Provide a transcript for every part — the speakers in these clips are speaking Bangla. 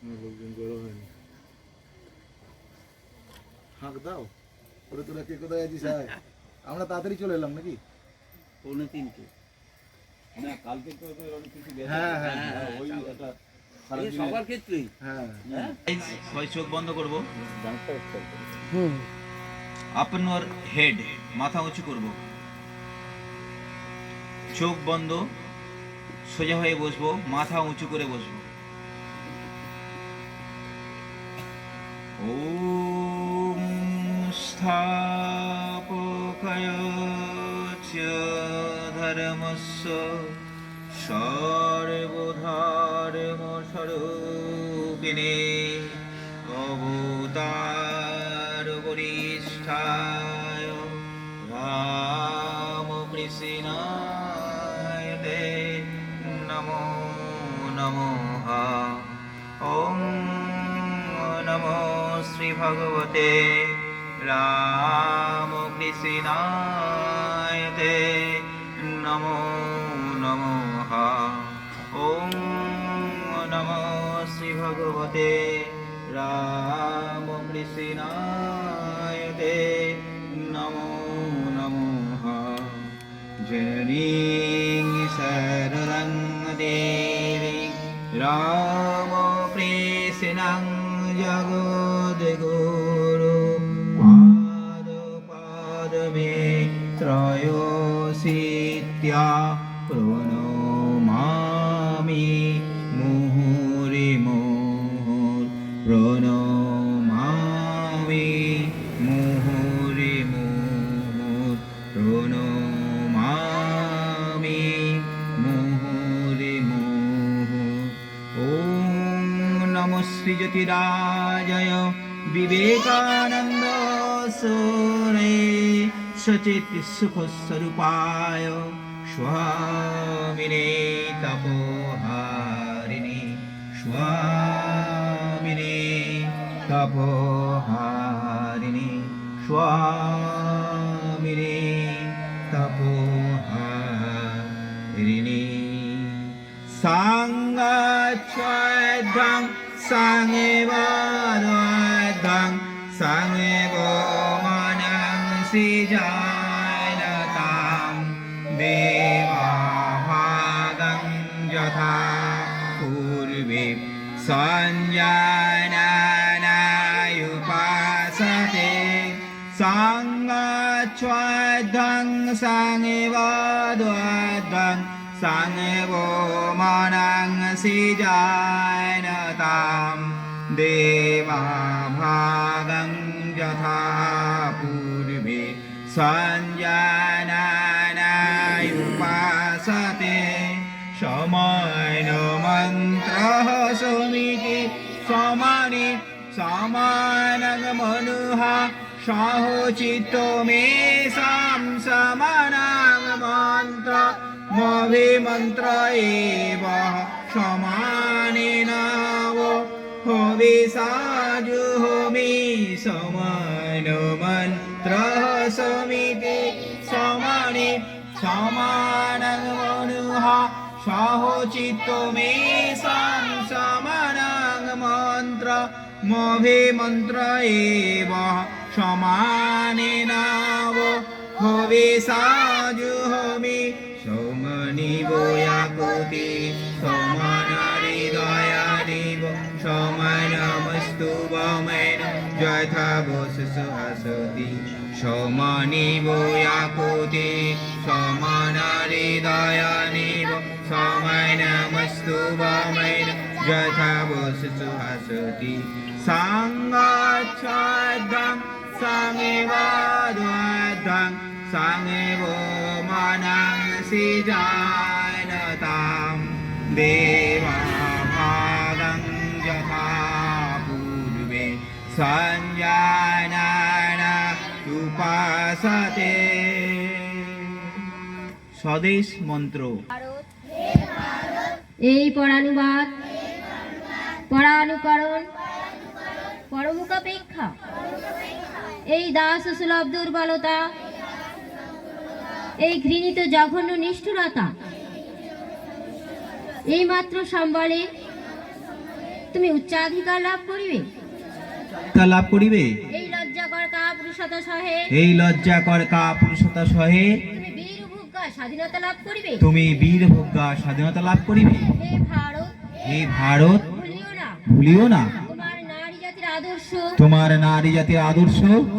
লোকজন জড়ো হয়নি। হাঁক দাও ওরে, তোরা কে কোথায় আছিস? আমরা তাড়াতাড়ি চলে এলাম নাকি? 2:45 না, কালকে তো অনেক কিছু গেছে। হ্যাঁ হ্যাঁ ওই একটা সবার ক্ষেত্রেই। হ্যাঁ সবাই চোখ বন্ধ করব। আপন ওর হেড, মাথা উঁচু করব, চোখ বন্ধ, সোজা হয়ে বসবো, মাথা উঁচু করে বসবো। ওম স্থাপকায় চ ধর্মস্য সর্বধর্মস্বরূপিণে অবতার বরিষ্ঠায় রামকৃষ্ণায় তে নমো নমঃ। ওম নমো শ্রী ভগবতে রামকৃষ্ণায় তে নমো নমঃ। ওম নমো শ্রী ভগবতে রামকৃষ্ণায় তে নমো নমঃ। জননীং শরণং দেবী রামকৃষ্ণং জগদ্গুরু পাদপদ্মে ত্রয়োশীত্যা প্রণমামি মুহুর্মুহুঃ প্রণমামি মুহুর্মুহুঃ প্রণমামি মুহুর্মুহুঃ। ওম নমঃ শ্রীজ্যোতিরাজয় বিবেকানন্দ সুরে সচিত সুখ স্বরূপায় স্বামিনে তপোহারিণী স্বামিনে তপোহারিণী স্বামিনে তপোহারিণী। সাঙ্গচ্ছ্বৈদ্যং সাঙ্গেবদ্বৈদ্যং সাঙ্গেবমনং সৃজায়তাম দেবাভাগং যথা পূর্বে সঞ্জানানায়ুপাসতে। সাঙ্গচ্ছ্বৈদ্যং সাঙ্গেবদ্বৈদ্যং সাঙ্গেবমনং সৃজায়তাম দেবাভাগং যথা পূর্বে সঞ্জানানায়ুপাসতে। সমায় মন্ত্রঃ সমিতি সমানি সমানং মনুঃ সাহচিত্ত মে সাম সমানং মন্ত্র মভিমন্ত্র এব সমানেন হবিষাজুহোমি। সমান মন্ত্র সমিতি সমানি সমানং মনুঃ সাহচিত্ত মে সাম সমানং মন্ত্র মভিমন্ত্র এব সমানেন হবিষাজুহোমি। সমানি বয়াকুতি সমানারিদয়ানিব সমানমস্তু বমেন যথা বসু হাসতি। সমানি বয়াকুতি সমানারিদয়ানিব সমানমস্তু বমেন যথা বসু হাসতি। সাঙ্গচ্ছ্বৈদ্যং সাঙ্গেবদ্বৈদ্যং সাঙ্গেবমনং সৃজায়তাম দেবাভাগং যথা পূর্বে সঞ্জানানায়ুপাসতে। স্বদেশ মন্ত্র। এই পরানুবাদ পরানুকরণ পরমুখাপেক্ষা এই দাস সুলভ দুর্বলতা, এই ঘৃণিত জঘন্য নিষ্ঠুরতা, এই মাত্র সম্বলে তুমি উচ্চাধিকার লাভ করিবে। তা লাভ করিবে। এই লজ্জাকর কাপুরুষতা সহে এই লজ্জা কর কাপুরুষতা সহে তুমি বীর ভোগ্যা স্বাধীনতা লাভ করিবে। তুমি বীর ভোগ্যা স্বাধীনতা লাভ করিবে। হে ভারত, হে ভারত, ভুলিও না ভুলিও না তোমার নারী জাতির আদর্শ। তোমার নারী জাতির আদর্শ।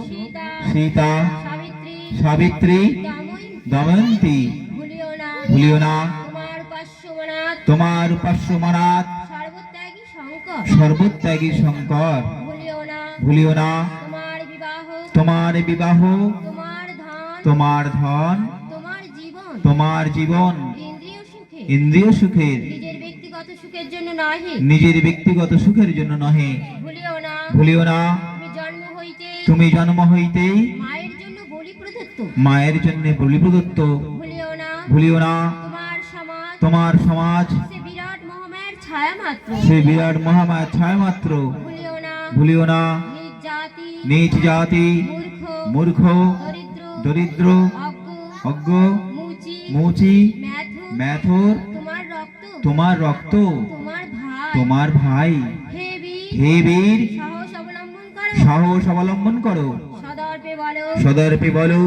সীতা, সীতা, সাবিত্রী, সাবিত্রী, দময়ন্তী, দময়ন্তী, ভুলিও না ভুলিও না তোমার উপাস্যমনাথ, তোমার উপাস্যমানাথ, সর্বত্যাগী শঙ্কর। সর্বত্যাগী শঙ্কর। ভুলিও না ভুলিও না তোমার বিবাহ, তোমার বিবাহ, তোমার ধন, তোমার ধন, তোমার জীবন তোমার জীবন ইন্দ্রিয় সুখে, ইন্দ্রিয় সুখের, নিজের ব্যক্তিগত সুখের জন্য নহে। নিজের ব্যক্তিগত সুখের জন্য নহে। ভুলিও না ভুলিও না তুমি জন্ম হইতে তুমি জন্ম হইতেই মায়ের জন্য বলি প্রদত্ত। মায়ের জন্য বলি প্রদত্ত। ভুলিও না ভুলিও না তোমার সমাজ তোমার সমাজ সে বিরাট মহামায়ের ছায়া মাত্র। সে বিরাট মহামায়া ছায়া মাত্র। ভুলিও না ভুলিও না নিজ জাতি, নিজ জাতি, মূর্খ, মূর্খ, দরিদ্র, দরিদ্র, অজ্ঞ, অজ্ঞ, মুচি, মুচি, মেথর, মেথর, তোমার রক্ত, তোমার রক্ত, তোমার ভাই। তোমার ভাই। হে বীর, হে বীর, সাহস অবলম্বন করো, সাহস অবলম্বন করো। সদর্পে বলো সদর্পে বলো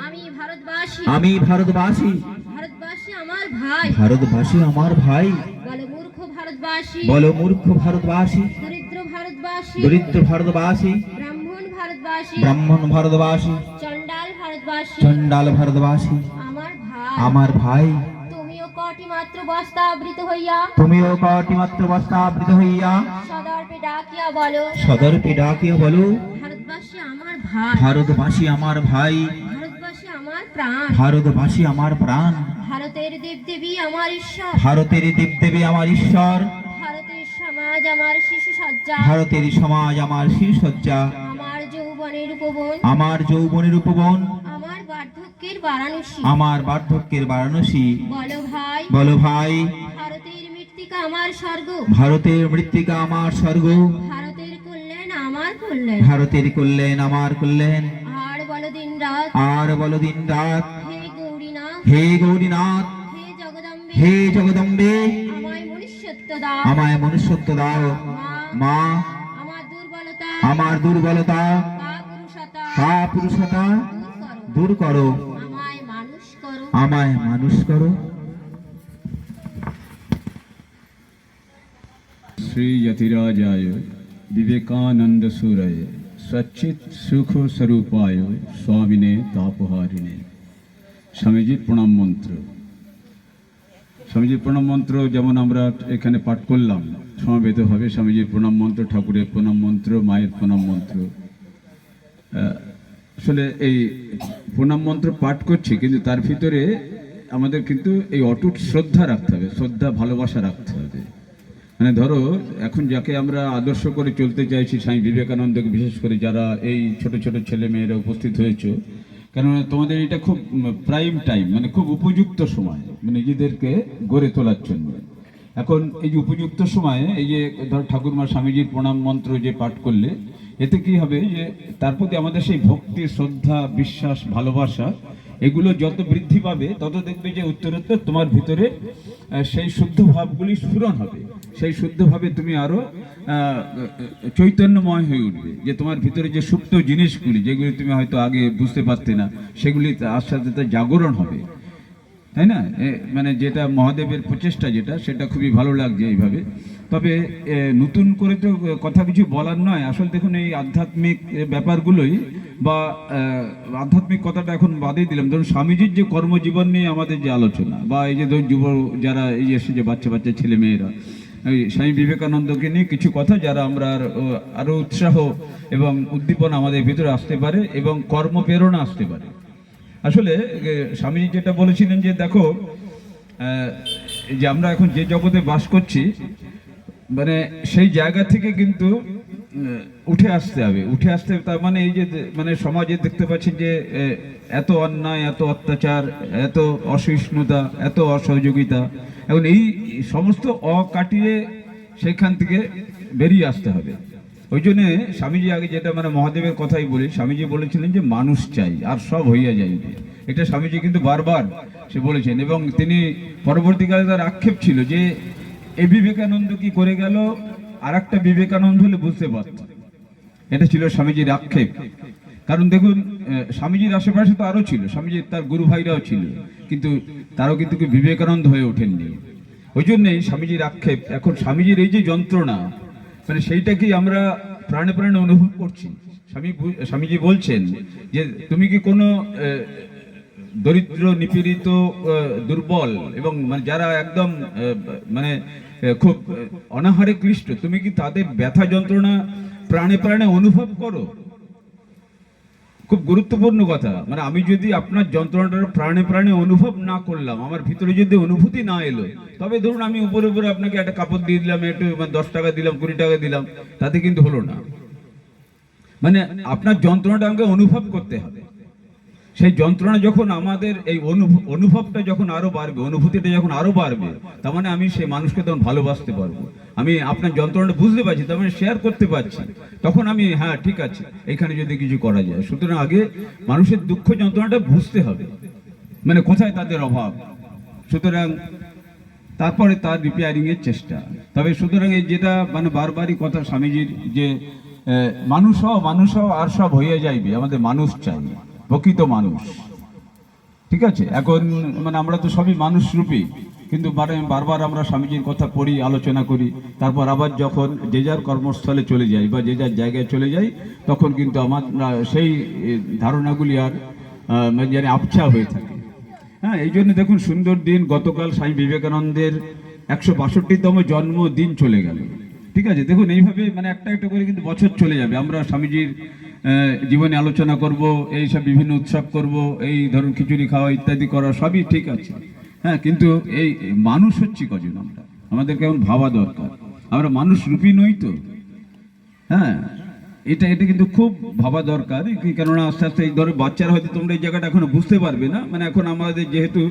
আমি ভারতবাসী। আমি ভারতবাসী। ভারতবাসী আমার ভাই। ভারতবাসী আমার ভাই। বলো মূর্খ ভারতবাসী, বলো মূর্খ ভারতবাসী, দরিদ্র ভারতবাসী, দরিদ্র ভারতবাসী, ব্রাহ্মণ ভারতবাসী, ব্রাহ্মণ ভারতবাসী, চণ্ডাল ভারতবাসী, চণ্ডাল ভারতবাসী আমার ভাই। আমার ভাই। তুমিও কটি মাত্র বস্তাবৃত হইয়া তুমিও কটি মাত্র বস্ত্রাবৃত হইয়া সদর্পে ডাকিয়া বলো সদর্পে ডাকিয়া বলো ভারতবাসী আমার ভাই, ভারতবাসী আমার ভাই, ভারতবাসী আমার প্রাণ, ভারতবাসী আমার প্রাণ, ভারতের দেবদেবী আমার ঈশ্বর, ভারতের দেবদেবী আমার ঈশ্বর, ভারতের সমাজ আমার শিশু সজ্জা, ভারতের সমাজ আমার শিরসজ্জা, আমার যৌবনের উপবন, আমার যৌবনের উপবন, আমার বার্ধক্যের বারাণসী। আমার বার্ধক্যের বারাণসী। বলো ভাই বলো ভাই, ভারতের মৃত্তিকা আমার স্বর্গ, ভারতের মৃত্তিকা আমার স্বর্গ, ভারতের কল্যাণ আমার কল্যাণ। ভারতের কল্যাণ আমার কল্যাণ। আর বলো দিন রাত আর বলো দিন রাত হে গৌরীনাথ, হে গৌরীনাথ, হে জগদম্বে, হে জগদম্বে, আমায় মনুষ্যত্ব দাও। আমায় মনুষ্যত্ব দাও। মা, আমার দুর্বলতা, আমার দুর্বলতা, কাপুরুষতা কাপুরুষতা দূর করো, দূর করো, আমায় মানুষ করো। আমায় মানুষ করো। श्री यतिराजाय विवेकानंद सूरय सच्चित सुख स्वरूपाय स्वामिने तापहारिणे। স্বামীজির প্রণাম মন্ত্র। স্বামীজির প্রণাম মন্ত্র যেমন আমরা এখানে পাঠ করলাম সমবেতভাবে, স্বামীজির প্রণাম মন্ত্র, ঠাকুরের প্রণাম মন্ত্র, মায়ের প্রণাম মন্ত্র। আসলে এই প্রণাম মন্ত্র পাঠ করছি, কিন্তু তার ভিতরে আমাদের কিন্তু এই অটুট শ্রদ্ধা রাখতে হবে, শ্রদ্ধা ভালোবাসা রাখতে হবে। মানে ধরো এখন যাকে আমরা আদর্শ করে চলতে চাইছি, স্বামী বিবেকানন্দকে বিশেষ করে, যারা এই ছোট ছোট ছেলে মেয়েরা উপস্থিত হয়েছে, কেননা তোমাদের এটা খুব প্রাইম টাইম, মানে খুব উপযুক্ত সময়, মানে নিজেদেরকে গড়ে তোলার জন্য। এখন এই যে উপযুক্ত সময়ে এই যে ধর ঠাকুরমা স্বামীজির প্রণাম মন্ত্র যে পাঠ করলে, এতে কি হবে যে তার প্রতি আমাদের সেই ভক্তি, শ্রদ্ধা, বিশ্বাস, ভালোবাসা এগুলো যত বৃদ্ধি পাবে, তত দেখবে যে উত্তরোত্তর তোমার ভিতরে সেই শুদ্ধ ভাবগুলি স্ফুরণ হবে। সেই শুদ্ধভাবে তুমি আরো চৈতন্যময় হয়ে উঠবে, যে তোমার ভিতরে যে সুপ্ত জিনিসগুলি, যেগুলি তুমি হয়তো আগে বুঝতে পারতে না, সেগুলি আস্তে আস্তে জাগরণ হবে, তাই না? মানে যেটা মহাদেবের প্রচেষ্টা, সেটা খুবই ভালো লাগছে এইভাবে। তবে নতুন করে তো কথা কিছু বলার নয়। আসলে দেখুন, এই আধ্যাত্মিক ব্যাপারগুলোই বা আধ্যাত্মিক কথাটা এখন বাদই দিলাম। ধরুন স্বামীজির যে কর্মজীবন নিয়ে আমাদের যে আলোচনা, বা এই যে ধরুন যুব যারা এই এসে যে বাচ্চা বাচ্চা ছেলে মেয়েরা, এই স্বামী বিবেকানন্দকে নিয়ে কিছু কথা যারা আমরা আরো উৎসাহ এবং উদ্দীপনা আমাদের ভিতরে আসতে পারে এবং কর্মপ্রেরণা আসতে পারে। আসলে স্বামীজি যেটা বলেছিলেন যে দেখো, যে আমরা এখন যে জগতে বাস করছি, মানে সেই জায়গা থেকে কিন্তু উঠে আসতে হবে। তার মানে এই যে মানে সমাজে দেখতে পাচ্ছি যে এত অন্যায়, এত অত্যাচার, এত অসহিষ্ণুতা, এত অসহযোগিতা, এখন এই সমস্ত কাটিয়ে সেখান থেকে বেরিয়ে আসতে হবে। ওই জন্যে স্বামীজি আগে যেটা মানে মহাদেবের কথাই বলি, স্বামীজি বলেছিলেন যে মানুষ চাই আর সব হইয়া যাইবে। এটা স্বামীজি কিন্তু বারবার সে বলেছেন, এবং তিনি পরবর্তীকালে তার আক্ষেপ ছিল যে এ বিবেকানন্দ কি করে গেল, আর একটা বিবেকানন্দ হলে বুঝতে পারত। এটা ছিল স্বামীজির আক্ষেপ। কারণ দেখুন, স্বামীজির আশেপাশে তো আরো ছিল, স্বামীজির তার গুরু ভাইরাও ছিল, কিন্তু তারাও কিন্তু বিবেকানন্দ হয়ে ওঠেননি। ওই জন্যই স্বামীজির আক্ষেপ। এখন স্বামীজির এই যে যন্ত্রণা, মানে সেইটাকেই আমরা প্রাণে প্রাণে অনুভব করছি। স্বামীজি বলছেন যে তুমি কি কোনো দরিদ্র, নিপীড়িত, দুর্বল এবং মানে যারা একদম মানে খুব অনাহারে ক্লিষ্ট, তুমি কি তাদের ব্যথা যন্ত্রণা প্রাণে প্রাণে অনুভব করো? খুব গুরুত্বপূর্ণ কথা। মানে আমি যদি আপনার যন্ত্রণাটা প্রাণে প্রাণে অনুভব না করলাম, আমার ভিতরে যদি অনুভূতি না এলো, তবে ধরুন আমি উপরে উপরে আপনাকে একটা কাপড় দিয়ে দিলাম, একটু 10 টাকা দিলাম, 20 টাকা দিলাম, তাতে কিন্তু হলো না। মানে আপনার যন্ত্রণাটা আমাকে অনুভব করতে হবে। সেই যন্ত্রণা যখন আমাদের এই অনুভবটা যখন আরো বাড়বে, অনুভূতিটা যখন আরো বাড়বে, তার মানে আমি সেই মানুষকে তখন ভালোবাসতে পারবো। আমি আপনার যন্ত্রণাটা বুঝতে পারছি, তার মানে শেয়ার করতে পারছি, তখন আমি হ্যাঁ ঠিক আছে, এখানে যদি কিছু করা যায়। সুতরাং আগে মানুষের দুঃখ যন্ত্রণাটা বুঝতে হবে, মানে কোথায় তাদের অভাব, সুতরাং তারপরে তার রিপেয়ারিং এর চেষ্টা। তবে সুতরাং এই যেটা মানে বারবারই কথা স্বামীজির, যে মানুষ হও আর সব হইয়া যাইবে, আমাদের মানুষ চাই, প্রকৃত মানুষ। ঠিক আছে, এখন মানে আমরা তো সবই মানুষ রূপী, কিন্তু বারবার আমরা স্বামীজির কথা পড়ি, আলোচনা করি, তারপর আবার যখন যে যার কর্মস্থলে চলে যাই বা যে যার জায়গায় চলে যাই, তখন কিন্তু আমার সেই ধারণাগুলি আর মানে আবছা হয়ে থাকে। হ্যাঁ, এই জন্য দেখুন সুন্দর দিন, গতকাল স্বামী বিবেকানন্দের 162তম জন্মদিন চলে গেল। ঠিক আছে, দেখুন এইভাবে মানে একটা একটা করে কিন্তু বছর চলে যাবে, আমরা স্বামীজির জীবনে আলোচনা করব, এই সব বিভিন্ন উৎসব করব, এই ধরুন খিচুড়ি খাওয়া ইত্যাদি করা, সবই ঠিক আছে। হ্যাঁ, কিন্তু এই মানুষ হচ্ছি কজন আমরা, আমাদের কেমন ভাবা দরকার, আমরা মানুষ রূপী নই তো। হ্যাঁ, এটা কিন্তু খুব ভাবা দরকার, কেননা আস্তে আস্তে এই ধরনের বাচ্চারা হয়তো তোমরা এই জায়গাটা এখনো বুঝতে পারবে না। মানে এখন আমাদের যেহেতু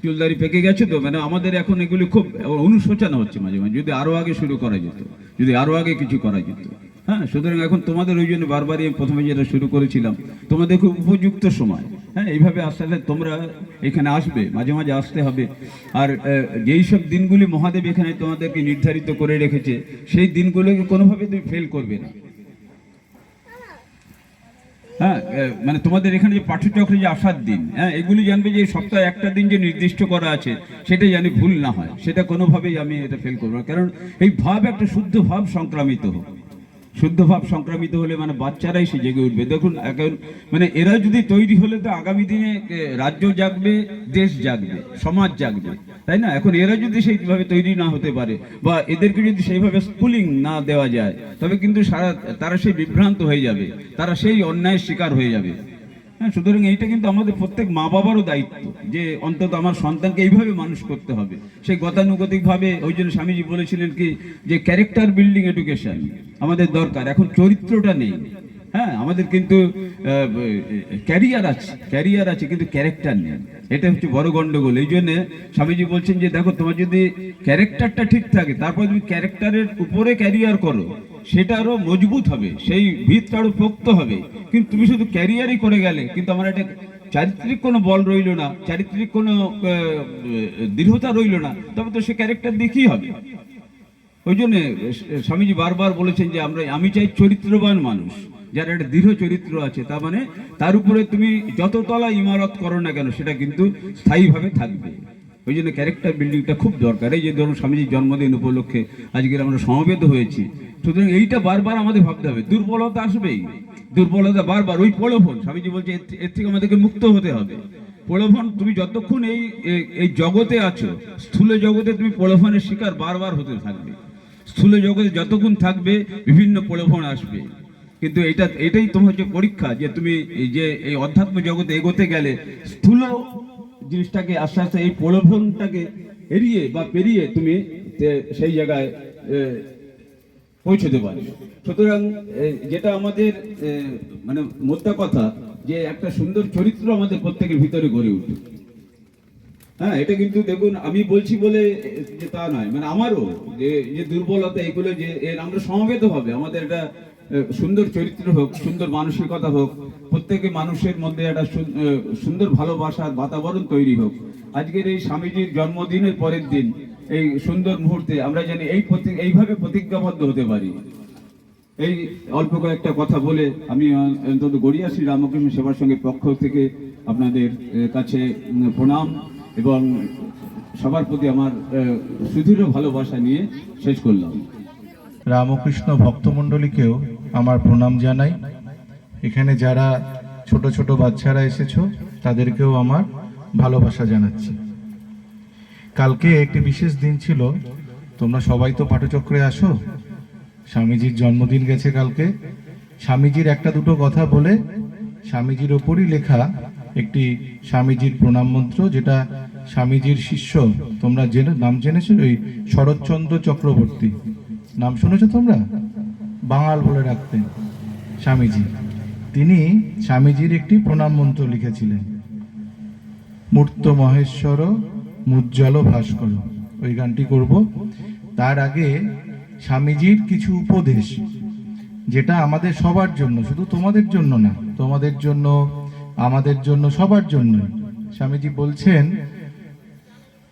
চুলদারি পেকে গেছে, তো মানে আমাদের এখন এগুলি খুব অনুশোচনা হচ্ছে মাঝে মাঝে, যদি আরো আগে শুরু করা যেত, যদি আরো আগে কিছু করা যেত। হ্যাঁ, সুতরাং এখন তোমাদের ওই জন্য বারবারই প্রথমে যেটা শুরু করেছিলাম, তোমাদের খুব উপযুক্ত সময়। হ্যাঁ, এইভাবে আস্তে আস্তে তোমরা এখানে আসবে, মাঝে মাঝে আসতে হবে। আর যেই সব দিনগুলি মহাদেব এখানে তোমাদেরকে নির্ধারিত করে রেখেছে, সেই দিনগুলোকে কোনোভাবে তুমি ফেল করবে না। হ্যাঁ, মানে তোমাদের এখানে যে পাঠ্যচক্রে যে আসার দিন, হ্যাঁ, এগুলি জানবে যে সপ্তাহে একটা দিন যে নির্দিষ্ট করা আছে, সেটা জানি ভুল না হয়, সেটা কোনোভাবেই আমি এটা ফেল করবো না। কারণ এই ভাব একটা শুদ্ধ ভাব সংক্রামিত হোক, শুদ্ধ ভাব সংক্রামিত হলে মানে বাচ্চারাই সে জেগে উঠবে। দেখুন এখন মানে এরা যদি তৈরি হলে তো আগামী দিনে রাজ্য জাগবে, দেশ জাগবে, সমাজ জাগবে, তাই না? এখন এরা যদি সেইভাবে তৈরি না হতে পারে, বা এদেরকে যদি সেইভাবে স্কুলিং না দেওয়া যায়, তবে কিন্তু তারা সেই বিভ্রান্ত হয়ে যাবে, তারা সেই অন্যায়ের শিকার হয়ে যাবে। হ্যাঁ, সুতরাং এইটা কিন্তু আমাদের প্রত্যেক মা বাবারও দায়িত্ব, যে অন্তত আমার সন্তানকে এইভাবে মানুষ করতে হবে, সেই গতানুগতিক ভাবে। ওই জন্য স্বামীজি বলেছিলেন কি, যে ক্যারেক্টার বিল্ডিং এডুকেশন আমাদের দরকার, এখন চরিত্রটা নেই। হ্যাঁ, আমাদের কিন্তু ক্যারিয়ার আছে কিন্তু ক্যারেক্টার নেই, এটা হচ্ছে বড় গন্ডগোল। এই জন্য স্বামীজি বলছেন যে দেখো, তোমার যদি ক্যারেক্টারটা ঠিক থাকে, তারপর তুমি ক্যারেক্টারের উপরে ক্যারিয়ার করো, সেটা আরো মজবুত হবে, সেই ভিতটা আরো পোক্ত হবে। কিন্তু তুমি শুধু ক্যারিয়ারই করে গেলে, কিন্তু আমার একটা চারিত্রিক কোনো বল রইল না, চারিত্রিক কোনো দৃঢ়তা রইল না, তবে তো সে ক্যারেক্টার দেখি হবে। ওই জন্য স্বামীজি বারবার বলেছেন যে আমি চাই চরিত্রবান মানুষ, যার একটা দৃঢ় চরিত্র আছে, তার মানে তার উপরে তুমি যত তলা ইমারত করো না কেন, সেটা কিন্তু স্থায়ীভাবে থাকবে। ওই জন্য ক্যারেক্টার বিল্ডিংটা খুব দরকার। এই যে ধরুন স্বামীজির জন্মদিন উপলক্ষে আজকে আমরা সমবেত হয়েছি, সুতরাং এইটা বারবার আমাদের ভাবতে হবে। দুর্বলতা আসবেই, দুর্বলতা বারবার, ওই প্রলোভন, স্বামীজি বলছে এর থেকে আমাদেরকে মুক্ত হতে হবে। প্রলোভন, তুমি যতক্ষণ এই জগতে আছো, স্থূল জগতে তুমি প্রলোভনের শিকার বারবার হতে থাকবে। স্থূল জগতে যতক্ষণ থাকবে, বিভিন্ন প্রলোভন আসবে, কিন্তু এটাই তোমার হচ্ছে পরীক্ষা, যে তুমি এই অধ্যাত্ম জগতে এগোতে গেলে স্থূল জিনিসটাকে আস্তে আস্তে এই প্রলোভনটাকে এড়িয়ে বা পেরিয়ে তুমি সেই জায়গায় পৌঁছতে পারবে। সুতরাং যেটা আমাদের মানে মোদ্দা কথা, যে একটা সুন্দর চরিত্র আমাদের প্রত্যেকের ভিতরে গড়ে উঠবে। হ্যাঁ, এটা কিন্তু দেখুন আমি বলছি বলে যে তা নয়, মানে আমারও যে দুর্বলতা, এগুলো যে আমরা সমবেত হবে, আমাদের একটা সুন্দর চরিত্র হোক, সুন্দর মানসিকতা হোক, প্রত্যেকে মানুষের মধ্যে একটা সুন্দর ভালোবাসার বাতাবরণ তৈরি হোক। আজকের এই স্বামীজির জন্মদিনের পরের দিন এই সুন্দর মুহূর্তে আমরা জানি এইভাবে প্রতিজ্ঞাবদ্ধ হতে পারি। এই অল্প কয়েকটা কথা বলে আমি অন্তত গড়িয়া শ্রী রামকৃষ্ণ সেবার সঙ্গে পক্ষ থেকে আপনাদের কাছে প্রণাম এবং সবার প্রতি আমার সুদৃঢ় ভালোবাসা নিয়ে শেষ করলাম। রামকৃষ্ণ ভক্তমণ্ডলীকেও আমার প্রণাম জানাই। এখানে যারা ছোট ছোট বাচ্চারা এসেছো তাদেরকেও আমার ভালোবাসা জানাচ্ছি। কালকে একটি বিশেষ দিন ছিল, তোমরা সবাই তো পাঠচক্রে আসো। স্বামীজির জন্মদিন গেছে কালকে। স্বামীজির একটা দুটো কথা বলে স্বামীজির ওপরই লেখা একটি স্বামীজির প্রণাম মন্ত্র, যেটা স্বামীজির শিষ্য, তোমরা নাম জেনেছো, ওই শরৎচন্দ্র চক্রবর্তী, নাম শুনেছো তোমরা? বাঙাল বলে রাখতেন স্বামীজি। তিনি স্বামীজির একটি প্রণাম মন্ত্র লিখেছিলেন, মূর্ত মহেশ্বর মুজ্জ্বল ভাস্কর। ওই গানটি করব। তার আগে স্বামীজির কিছু উপদেশ, যেটা আমাদের সবার জন্য, শুধু তোমাদের জন্য না, তোমাদের জন্য, আমাদের জন্য, সবার জন্য। স্বামীজি বলছেন,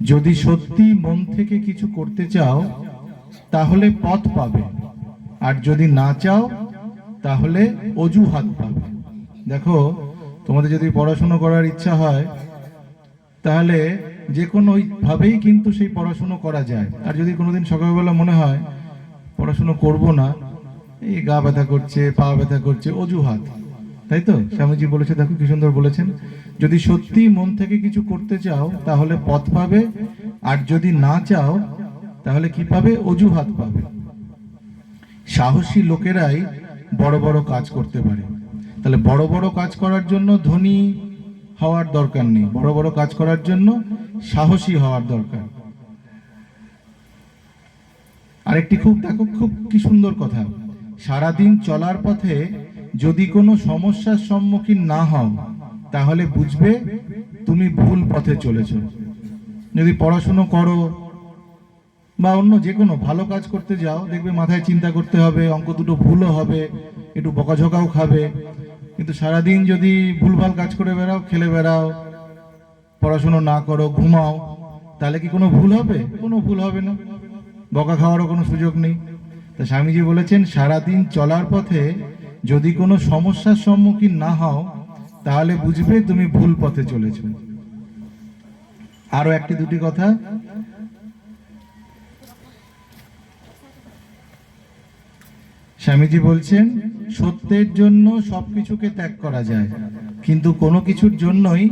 যদি সত্যি মন থেকে কিছু করতে চাও তাহলে পথ পাবে, আর যদি না চাও তাহলে অজুহাত পাবে। দেখো, তোমাদের যদি পড়াশুনো করার ইচ্ছা হয় তাহলে যে কোনো ভাবেই কিন্তু সেই পড়াশুনো করা যায়। আর যদি কোনোদিন সকালবেলা মনে হয় পড়াশুনো করব না, এই গা ব্যথা করছে, পা ব্যথা করছে, অজুহাত। তাই তো স্বামীজি বলেছে, দেখো কি সুন্দর বলেছেন, যদি সত্যি মন থেকে কিছু করতে চাও তাহলে পথ পাবে, আর যদি না চাও তাহলে কি পাবে? অজুহাত পাবে। সাহসী লোকেরাই বড় বড় কাজ করতে পারে। তাহলে বড় বড় কাজ করার জন্য ধনী হওয়ার দরকার নেই, বড় বড় কাজ করার জন্য সাহসী হওয়ার দরকার। আরেকটি খুব কি সুন্দর কথা, সারাদিন চলার পথে যদি কোনো সমস্যার সম্মুখীন না হও তাহলে বুঝবে তুমি ভুল পথে চলেছ। যদি পড়াশুনো করো বা অন্য যে কোনো ভালো কাজ করতে যাও, দেখবে মাথায় চিন্তা করতে হবে, অঙ্ক দুটো ভুলও হবে, একটু বকাঝকাও খাবে। কিন্তু সারাদিন যদি ভুলভাল কাজ করে বেড়াও, খেলে বেড়াও, পড়াশুনো না করো, ঘুমাও, তাহলে কি কোনো ভুল হবে? কোনো ভুল হবে না, বকা খাওয়ারও কোনো সুযোগ নেই। তা স্বামীজি বলেছেন, সারাদিন চলার পথে যদি কোনো সমস্যার সম্মুখীন না হও তাহলে বুঝবে তুমি ভুল পথে চলেছ। আরো একটি দুটি কথা, স্বামীজি বলছেন, সত্যের জন্য সবকিছুকে ত্যাগ করা যায়, কিন্তু কোনো কিছুর জন্যই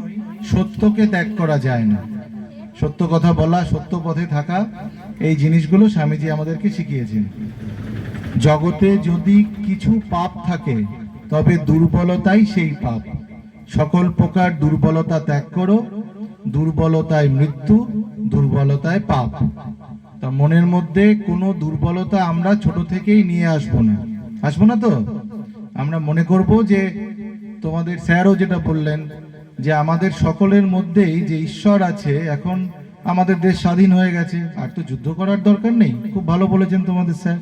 সত্যকে ত্যাগ করা যায় না। সত্য কথা বলা, সত্য পথে থাকা, এই জিনিসগুলো স্বামীজি আমাদেরকে শিখিয়েছেন। জগতে যদি কিছু পাপ থাকে তবে দুর্বলতাই সেই পাপ। সকল প্রকার দুর্বলতা ত্যাগ করো, দুর্বলতায় মৃত্যু, দুর্বলতায় পাপ। তা মনের মধ্যে কোনো দুর্বলতা আমরা ছোট থেকেই নিয়ে আসবো না তো। আমরা মনে করব যে, তোমাদের স্যারও যেটা বললেন, যে আমাদের সকলের মধ্যেই যে ঈশ্বর আছে। এখন আমাদের দেশ স্বাধীন হয়ে গেছে, আর তো যুদ্ধ করার দরকার নেই। খুব ভালো বলেছেন তোমাদের স্যার।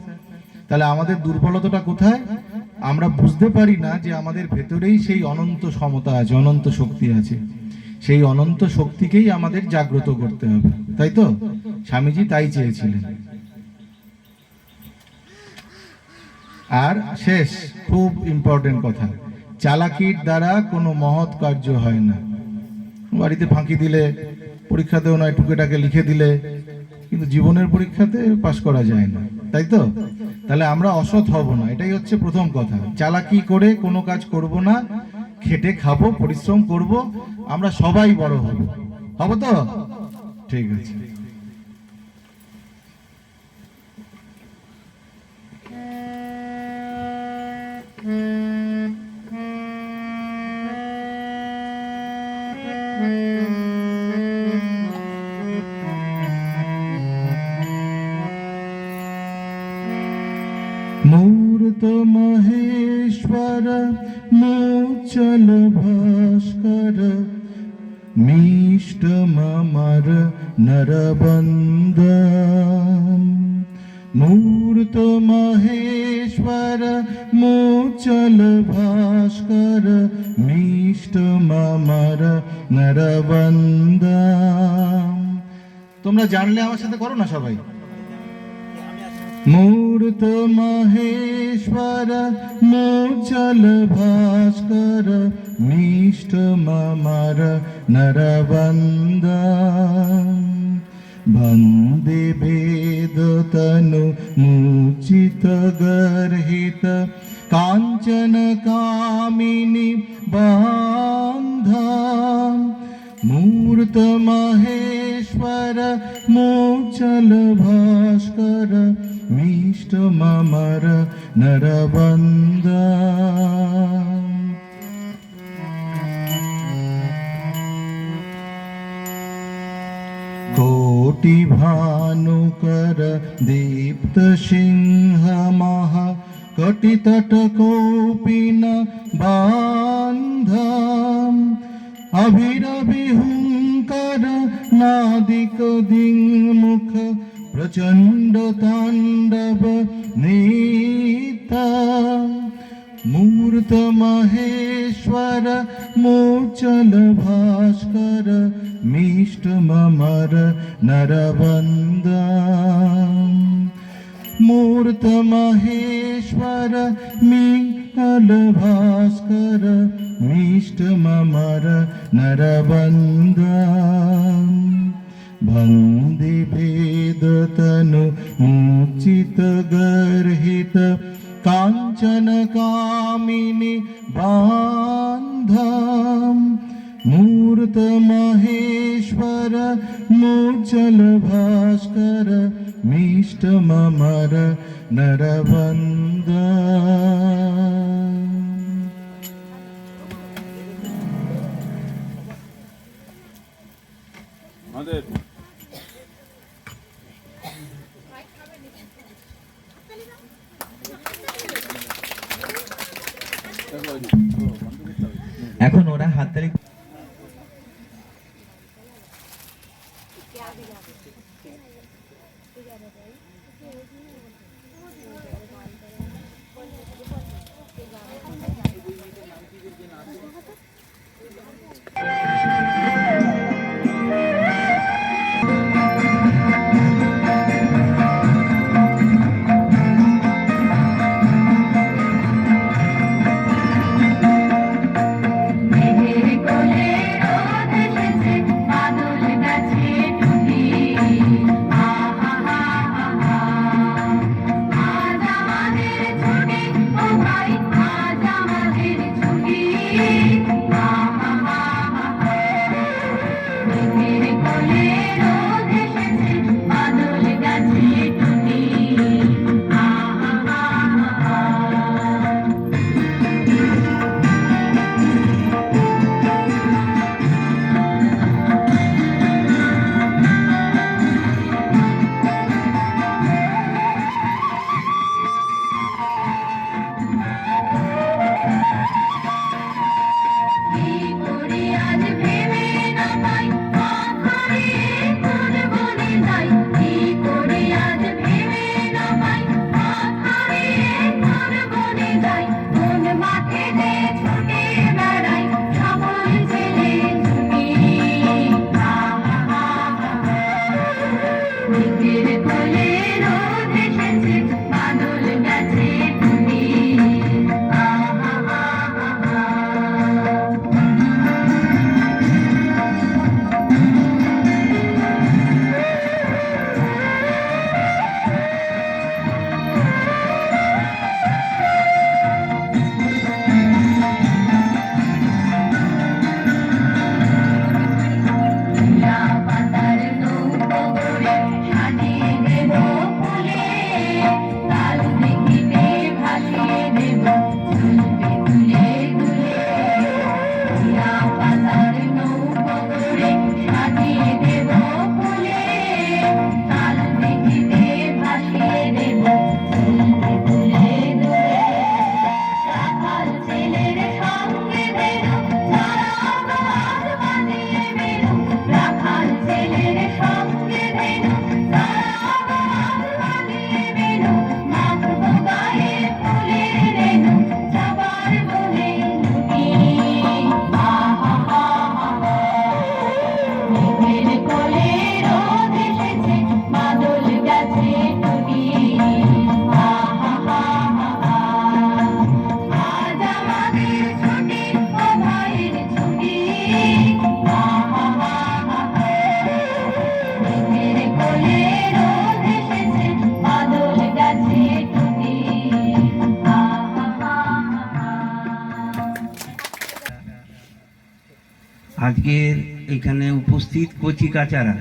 তাহলে আমাদের দুর্বলতাটা কোথায়? আমরা বুঝতে পারি না যে আমাদের ভেতরেই সেই অনন্ত সমতা আছে, অনন্ত শক্তি আছে। সেই অনন্ত শক্তিকেই আমাদের জাগ্রত করতে হবে, তাই তো? স্বামীজি তাই চেয়েছিলেন। আর শেষ খুব ইম্পর্টেন্ট কথা, চালাকির দ্বারা কোনো মহৎ কার্য হয় না। বাড়িতে ফাঁকি দিলে, পরীক্ষাতেও নয় টুকেটাকে লিখে দিলে, কিন্তু জীবনের পরীক্ষাতে পাশ করা যায় না, তাই তো? তাহলে আমরা অসৎ হব না, এটাই হচ্ছে প্রথম কথা। চালাকি করে কোনো কাজ করব না, খেটে খাবো, পরিশ্রম করব, আমরা সবাই বড় হব তো? ঠিক আছে। मूर्त महेश्वर मूचल भास्कर मीष्ट ममर नरबंद। मूर्त महेश्वर मूचल भास्कर मीष्ट ममर नरबंद। তোমরা জানলে আমার সাথে করো না সবাই। मूर्त महेश्वर मोचल भास्कर मिष्ट ममर नरवंद वंदे वेद तनु मुचित गर्हित कांचन कामिनी बांधा मूर्त महेश्वर मोचल भास्कर मिष्ट ममर नरवंद कोटि भानुकर दीप्त सिंह महा कटितट कौपिन बांध अभिरविहुंकर नादिक दिङ्मुख प्रचंड तांडव नीता मूर्त महेश्वर मोचल भास्कर मिष्ट ममर नरवंद मूर्त महेश्वर मिष्ट भास्कर मिष्ट ममर नरवंद वंदे वेद तनु मुचित गर्हित कांचन कामिनी बांधा मूर्त महेश्वर मोचल भास्कर मिष्ट ममर नरवंद এখন ওরা হাততালি मेरे को আজকের এখানে উপস্থিত কচিকাচারা,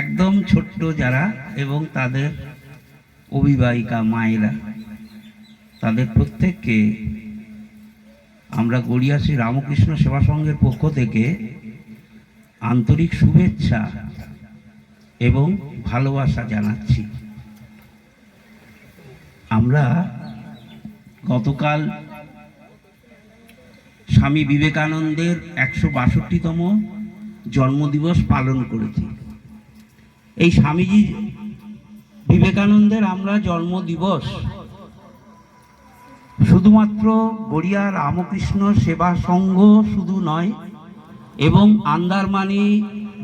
একদম ছোট্ট যারা, এবং তাদের অভিভাবিকা মায়েরা, তাদের প্রত্যেককে আমরা গড়িয়া শ্রী রামকৃষ্ণ সেবা সংঘের পক্ষ থেকে আন্তরিক শুভেচ্ছা এবং ভালোবাসা জানাচ্ছি। আমরা গতকাল স্বামী বিবেকানন্দের 162তম জন্মদিবস পালন করেছি। এই স্বামীজি বিবেকানন্দের আমরা জন্মদিবস শুধুমাত্র গড়িয়া রামকৃষ্ণ সেবা সংঘ শুধু নয়, এবং আন্দারমানি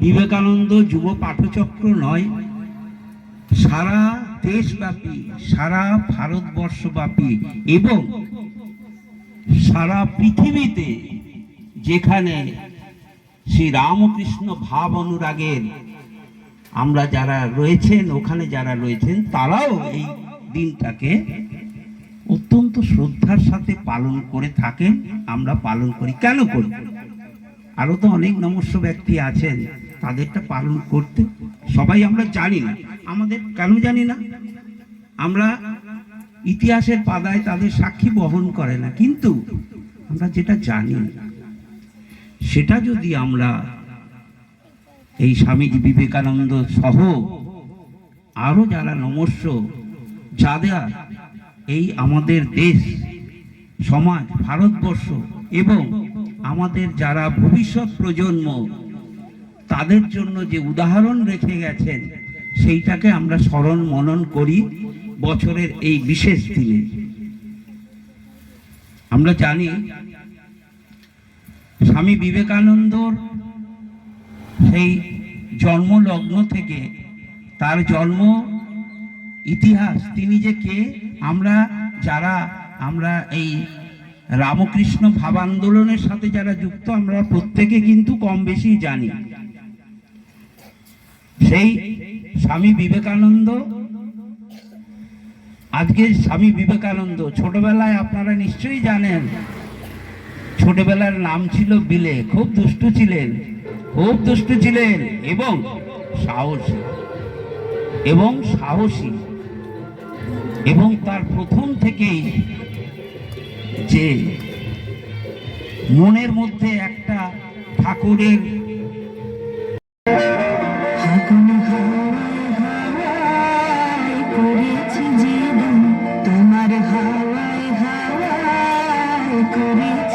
বিবেকানন্দ যুব পাঠচক্র নয়, সারা দেশব্যাপী, সারা ভারতবর্ষব্যাপী এবং সারা পৃথিবীতে যেখানে শ্রী রামকৃষ্ণ ভাব অনুরাগের আমরা যারা রয়েছেন, ওখানে যারা রয়েছেন, তারাও এই দিনটাকে অত্যন্ত শ্রদ্ধার সাথে পালন করে থাকেন। আমরা পালন করি। কেন করি? আরো তো অনেক নমস্য ব্যক্তি আছেন, তাদেরটা পালন করতে সবাই আমরা জানি না। আমাদের কেন জানি না? আমরা ইতিহাসের পাতায় তাদের সাক্ষী বহন করে না, কিন্তু আমরা যেটা জানি সেটা যদি আমরা এই স্বামীজি বিবেকানন্দ সহ আরো যারা নমস্য, যারা এই আমাদের দেশ সমাজ ভারতবর্ষ এবং আমাদের যারা ভবিষ্যৎ প্রজন্ম, তাদের জন্য যে উদাহরণ রেখে গেছেন, সেইটাকে আমরা স্মরণ মনন করি বছরের এই বিশেষ দিনে। আমরা জানি স্বামী বিবেকানন্দর সেই জন্মলগ্ন থেকে তার জন্ম ইতিহাস, তিনি যে কে, আমরা এই রামকৃষ্ণ ভাব আন্দোলনের সাথে যারা যুক্ত, আমরা প্রত্যেকে কিন্তু কম বেশি জানি। সেই স্বামী বিবেকানন্দ, আজকে স্বামী বিবেকানন্দ ছোটবেলায় আপনারা নিশ্চয়ই জানেন, ছোটবেলার নাম ছিল বিলে। খুব দুষ্টু ছিলেন, খুব দুষ্টু ছিলেন এবং সাহসী এবং তার প্রথম থেকেই যে মনের মধ্যে একটা ঠাকুরের তোমার হাওয়ায় হাওয়ায় করেছি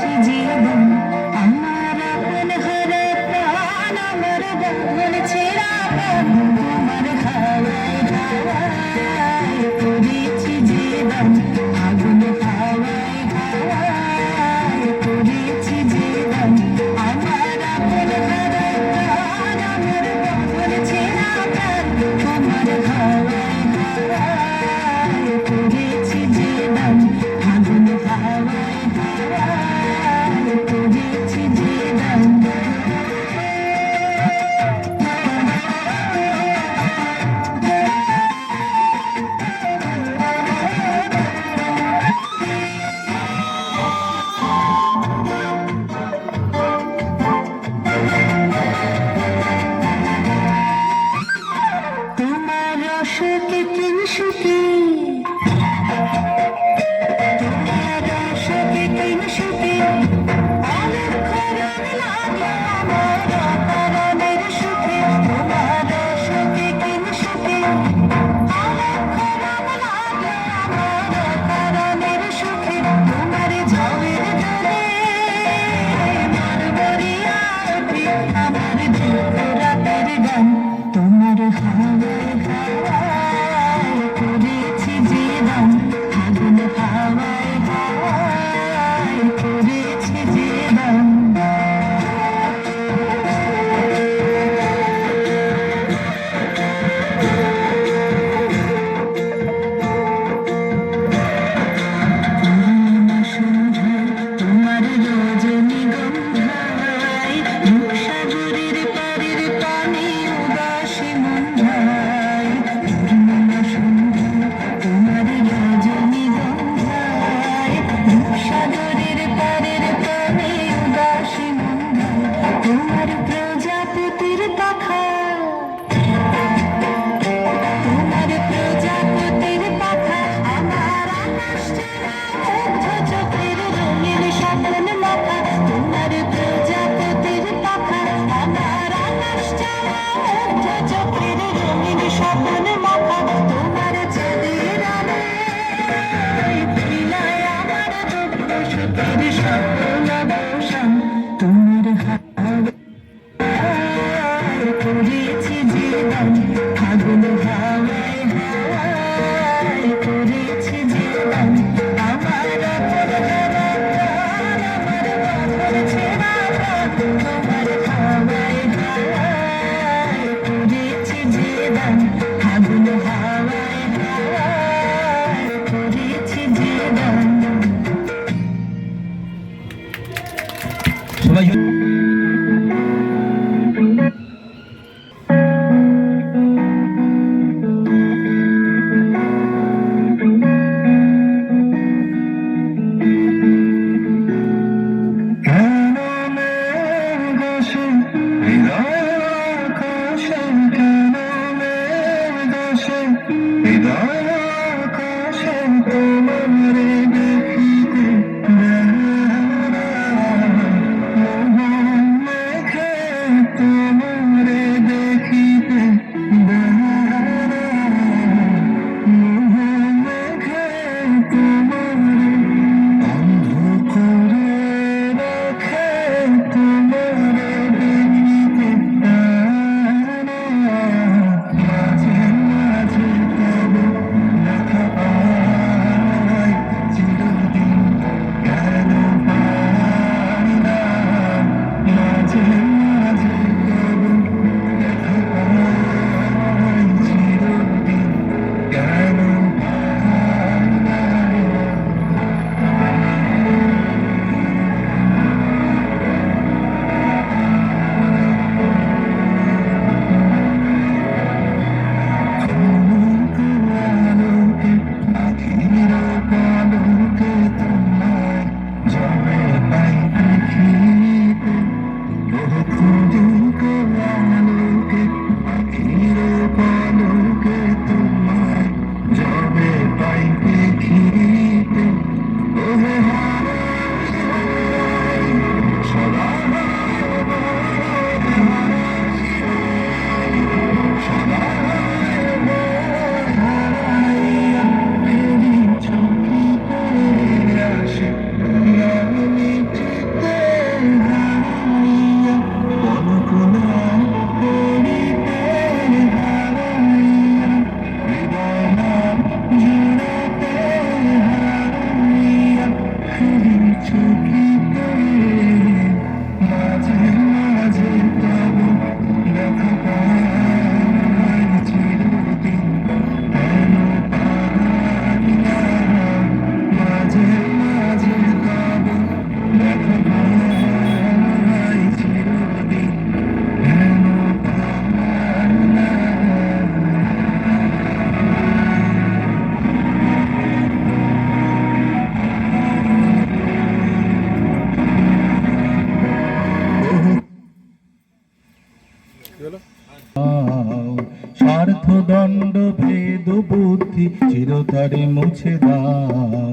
চিরতরে মুছে দাও।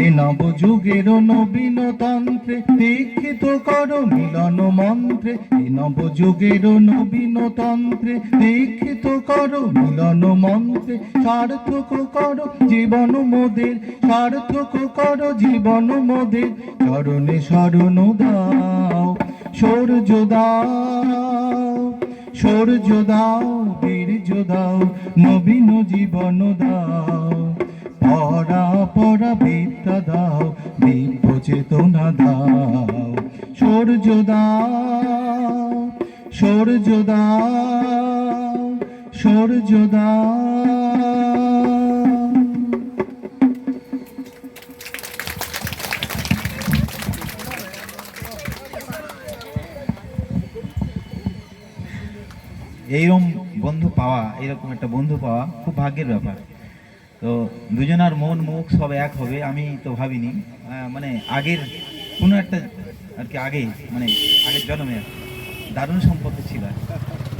এ নবযুগের নবীন তন্ত্রে দীক্ষিত করো মিলন মন্ত্রে। এ নবযুগের নবীন তন্ত্রে দীক্ষিত করো মিলন মন্ত্রে। সার্থক করো জীবন মোদের, সার্থক করো জীবন মোদের। চরণে শরণ দাও, সূর্য দাও, সূর্য দাও, বীর্য দাও, নবীন জীবন দাও। পরা পরা বিদ্যা দাও, দিব্য চেতনা দাও। সূর্য দাও, সূর্য দাও, সূর্য দাও। এইরকম বন্ধু পাওয়া, এরকম একটা বন্ধু পাওয়া খুব ভাগ্যের ব্যাপার। তো দুজনার মন মুখ সব এক হবে আমি তো ভাবিনি। মানে আগের কোনো একটা আর কি, আগে মানে আগের জন্মে দারুণ সম্পর্ক ছিল,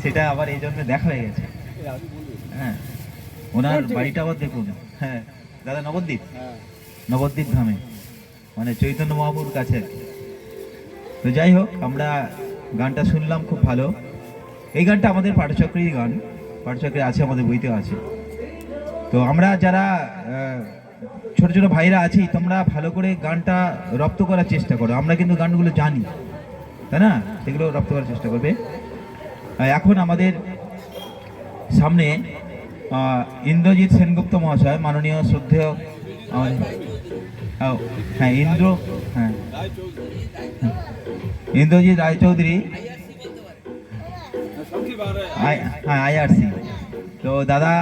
সেটা আবার এই জন্মে দেখা হয়ে গেছে। হ্যাঁ, ওনার বাড়িটা আবার দেখুন। হ্যাঁ দাদা, নবদ্বীপ, নবদ্বীপ ধামে, মানে চৈতন্য মহাপুর কাছে। তো যাই হোক, আমরা গানটা শুনলাম, খুব ভালো। এই গানটা আমাদের পাঠচক্রেরই গান, পাঠচক্রে আছে, আমাদের বইতেও আছে। তো আমরা যারা ছোট ছোট ভাইরা আছি, তোমরা ভালো করে গানটা রপ্ত করার চেষ্টা করো। আমরা কিন্তু গানগুলো জানি, তাই না? সেগুলো রপ্ত করার চেষ্টা করবে। এখন আমাদের সামনে ইন্দ্রজিৎ সেনগুপ্ত মহাশয়, মাননীয় শ্রদ্ধেয় হ্যাঁ ইন্দ্রজিৎ রায়চৌধুরী, হ্যাঁ IRC। তো দাদা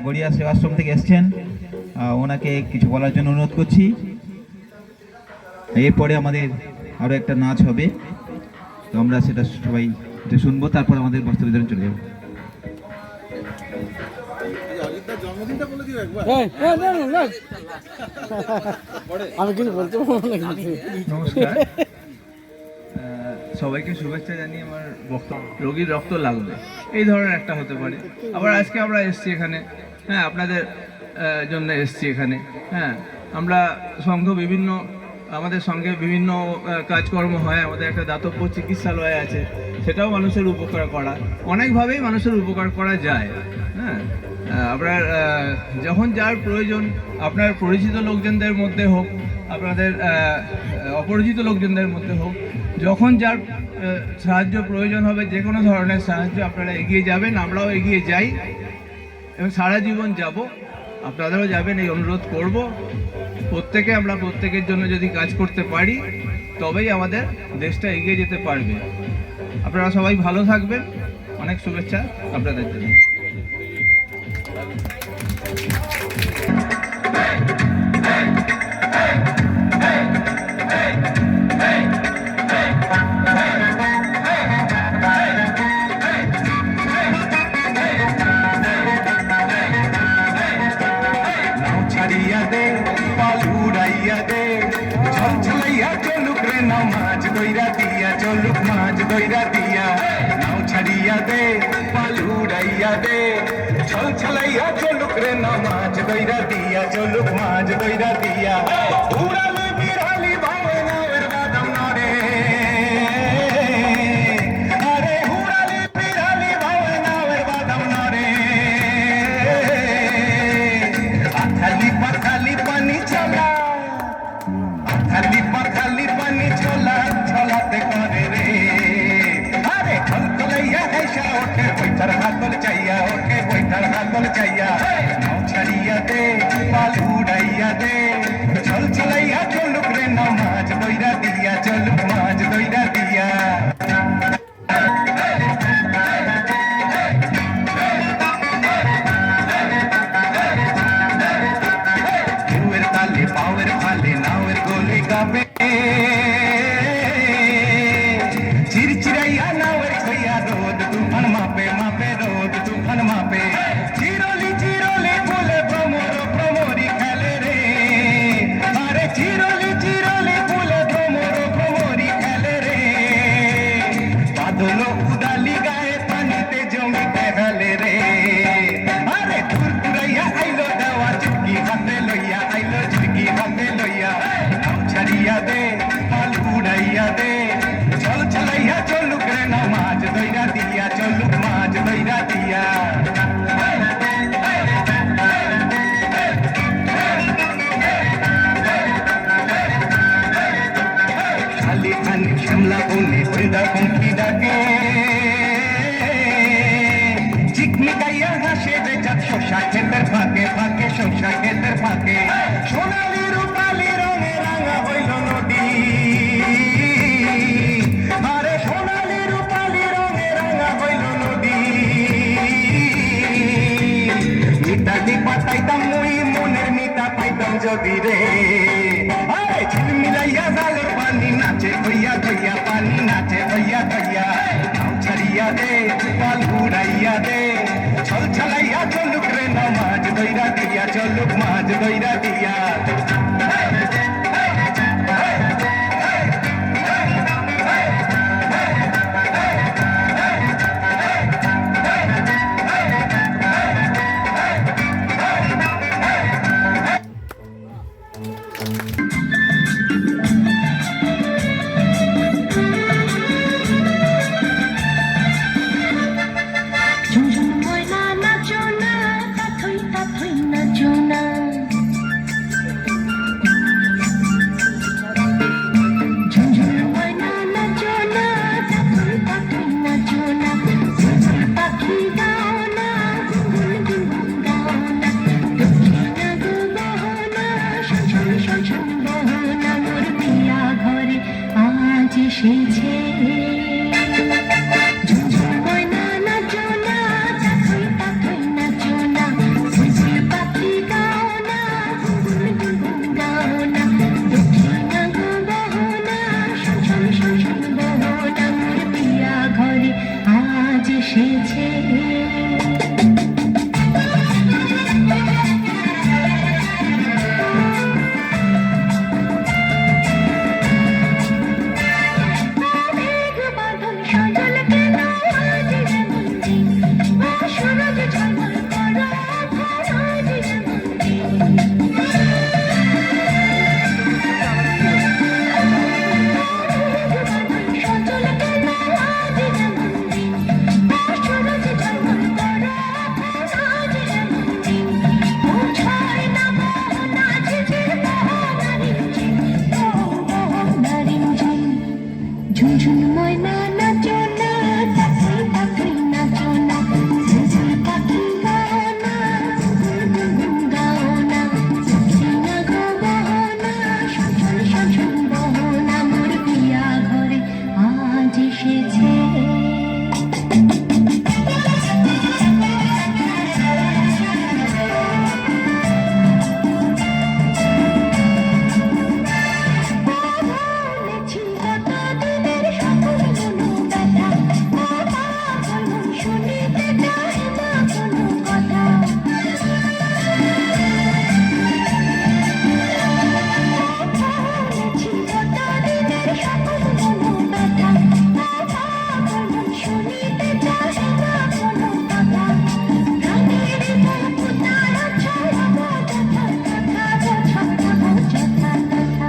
গড়িয়া সেবাশ্রম থেকে এসছেন, ওনাকে কিছু বলার জন্য অনুরোধ করছি। এরপরে আমাদের আরও একটা নাচ হবে, তো আমরা সেটা সবাই শুনবো, তারপর আমাদের বস্ত্র বিতরণ চলে যাবো। জন্মদিনটা বলে দিও একবার। আমি কিছু বলতে পারবো না। নমস্কার, সবাইকে শুভেচ্ছা জানিয়ে আমার বক্তব্য, রোগীর রক্ত লাগবে, এই ধরনের একটা হতে পারে। আবার আজকে আমরা এসছি এখানে, হ্যাঁ আপনাদের জন্য এসছি এখানে। হ্যাঁ, আমরা সংঘ বিভিন্ন, আমাদের সঙ্গে বিভিন্ন কাজকর্ম হয়। আমাদের একটা দাতব্য চিকিৎসালয় আছে, সেটাও মানুষের উপকার করা, অনেকভাবেই মানুষের উপকার করা যায়। হ্যাঁ, আপনার যখন যার প্রয়োজন, আপনার পরিচিত লোকজনদের মধ্যে হোক, আপনাদের অপরিচিত লোকজনদের মধ্যে হোক, যখন যার সাহায্য প্রয়োজন হবে, যে কোনো ধরনের সাহায্য আপনারা এগিয়ে যাবেন, আমরাও এগিয়ে যাই এবং সারা জীবন যাব, আপনারাও যাবেন, এই অনুরোধ করব। প্রত্যেকে আমরা প্রত্যেকের জন্য যদি কাজ করতে পারি, তবেই আমাদের দেশটা এগিয়ে যেতে পারবে। আপনারা সবাই ভালো থাকবেন, অনেক শুভেচ্ছা আপনাদের জন্য। চলুক মাঝ দইরা দিয়া, নাও ছাড়িয়া দে, পালুড়াইয়া দে, ছল ছলাইয়া চলুক রে না মাঝ দইরা দিয়া, চলুক মাঝ দইরা দিয়া। উড়ালে বিড়ালি ভাবে নাওয়ের বাদাম নরে, আরে উড়ালে বিড়ালি ভাবে নাওয়ের বাদাম নরে। আথালি পাথালি পানি চলা, আথালি পাথালি পানি চলা, ছলাতে করে রে। আরে খলকলাইয়া হেসা ওঠে, বৈঠার হাতল চাইয়া ওঠে, বৈঠার হাতল চাইয়া। নাও ছাড়িয়া দে, পাল উড়াইয়া দে, ছল ছলাইয়া চলুক রে না মাঝ দইরা দিয়া, চলুক মাঝ দইরা দিয়া। ঢেউয়ের তালে পাওয়ের ফালে নাওয়ের গলে গাবে, চিরচিরাইয়া নাওয়ের খইয়া রোদ তুফান মাপে, মাপে রোদ তুফান মাপে। চিরলি চিরলি ফুলে ভ্রমর ভ্রমরি খেলে রে, ফাঁকে সরষা ক্ষেতের ফাঁকে সোনালি রূপালি রঙে রাঙা হইল নদী আরে সোনালি রূপালি রঙে রাঙা হইল নদী মিতালি পাতাইতাম মুই মনের মিতা পাইতাম যদি রে আরে ঝিলমিলাইয়া জালের পানি নাচে ধইয়া ধইয়া পানি নাচে ধইয়া ধইয়া নাও ছাড়িয়া দে পাল ঘুরাইয়া দে ছল ছলাইয়া চলুক রে না মাছ দইরা দিয়া চলুক মাছ দইরা দিয়া ঝুনঝুন ময়না নাচো না তাথই তাথই নাচো না ঝুনঝুন ময়না নাচো না তাথই তাথই নাচো না ঝুনঝুন পাখি গাও না গুনগুন গুনগুন গাও না দক্ষিণা গো বহনা শোষণ শোষণ বহনা মোর পিয়া ঘরে আজ এসেছে ঝুনঝুন ময়না নাচো না তাথই তাথই নাচো না ঝুনঝুন পাখি গাও না গুনগুন গুনগুন গাও না দক্ষিণা গো বহনা শোষণ শোষণ বহনা মোর পিয়া ঘরে আজ এসেছে মেঘ বাদল সজল কেন আজ যেমন দিন ও সূরজ ঝলমল করো আজ যেমন দিন মেঘ বাদল সজল কেন আজ যেমন দিন ও সূরজ ঝলমল করো আজ যেমন দিন ও ছয় না মোহনা ঝিঝির মোহনা রিমঝিম ও মোহনা রিমঝিম ঝুনঝুন ময়না নাচো না তাথই তাথই নাচো না ঝুনঝুন পাখি গাও না গুনগুন গুনগুন গাও না দক্ষিণা গো বহনা শোষণ শোষণ বহনা মোর পিয়া ঘরে আজ এসেছে বলেছি কত দিনের সকল মনোব্যথা ও পাগল মন শুনিতে চায় না কোনো কথা বলেছি কত দিনের সকল মনোব্যথা ও পাগল মন শুনিতে চায় না কোনো কথা প্রাণের বুকু তারা ছড়াব যথা তথা যথা তথা